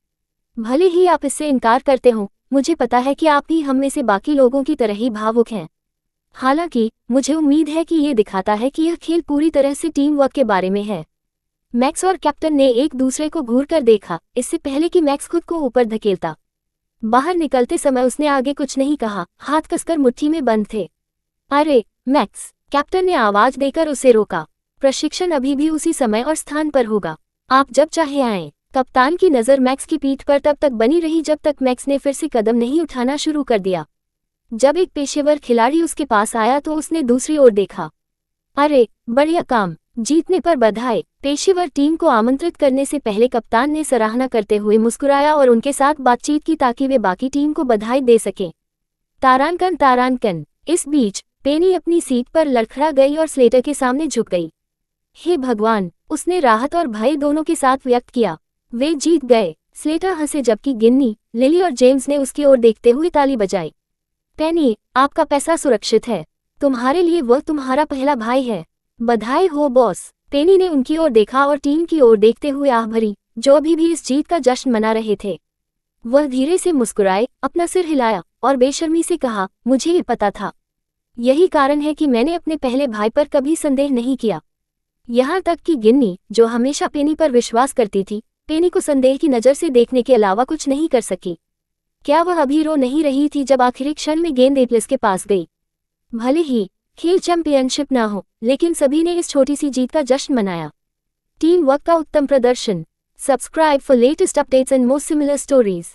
भले ही आप इससे इनकार करते हो, मुझे पता है कि आप भी हम में से बाकी लोगों की तरह ही भावुक हैं। हालांकि मुझे उम्मीद है कि ये दिखाता है कि यह खेल पूरी तरह से टीम वर्क के बारे में है। मैक्स और कैप्टन ने एक दूसरे को घूरकर देखा, इससे पहले कि मैक्स खुद को ऊपर धकेलता। बाहर निकलते समय उसने आगे कुछ नहीं कहा, हाथ कसकर मुट्ठी में बंद थे। अरे मैक्स, कैप्टन ने आवाज देकर उसे रोका। प्रशिक्षण अभी भी उसी समय और स्थान पर होगा, आप जब चाहे आएं। कप्तान की नज़र मैक्स की पीठ पर तब तक बनी रही जब तक मैक्स ने फिर से कदम नहीं उठाना शुरू कर दिया। जब एक पेशेवर खिलाड़ी उसके पास आया तो उसने दूसरी ओर देखा। अरे बढ़िया काम, जीतने पर बधाई। पेशेवर टीम को आमंत्रित करने से पहले कप्तान ने सराहना करते हुए मुस्कुराया और उनके साथ बातचीत की ताकि वे बाकी टीम को बधाई दे सकें। तारांकन तारांकन। इस बीच पेनी अपनी सीट पर लड़खड़ा गई और स्लेटर के सामने झुक गई। हे भगवान, उसने राहत और भय दोनों के साथ व्यक्त किया। वे जीत गए। स्लेटर हंसे जबकि गिन्नी, लिली और जेम्स ने उसकी ओर देखते हुए ताली बजाई। पेनी, आपका पैसा सुरक्षित है। तुम्हारे लिए वह तुम्हारा पहला भाई है। बधाई हो बॉस। पेनी ने उनकी ओर देखा और टीम की ओर देखते हुए आह भरी, जो अभी भी इस जीत का जश्न मना रहे थे। वह धीरे से मुस्कुराए, अपना सिर हिलाया और बेशर्मी से कहा, मुझे ये पता था। यही कारण है कि मैंने अपने पहले भाई पर कभी संदेह नहीं किया। यहाँ तक कि गिन्नी, जो हमेशा पेनी पर विश्वास करती थी, पेनी को संदेह की नज़र से देखने के अलावा कुछ नहीं कर सकी। क्या वह अभी रो नहीं रही थी जब आखिरी क्षण में गेंद एप्लेस के पास गई? भले ही खेल चैंपियनशिप ना हो, लेकिन सभी ने इस छोटी सी जीत का जश्न मनाया। टीम वर्क का उत्तम प्रदर्शन। Subscribe for latest updates and more similar stories.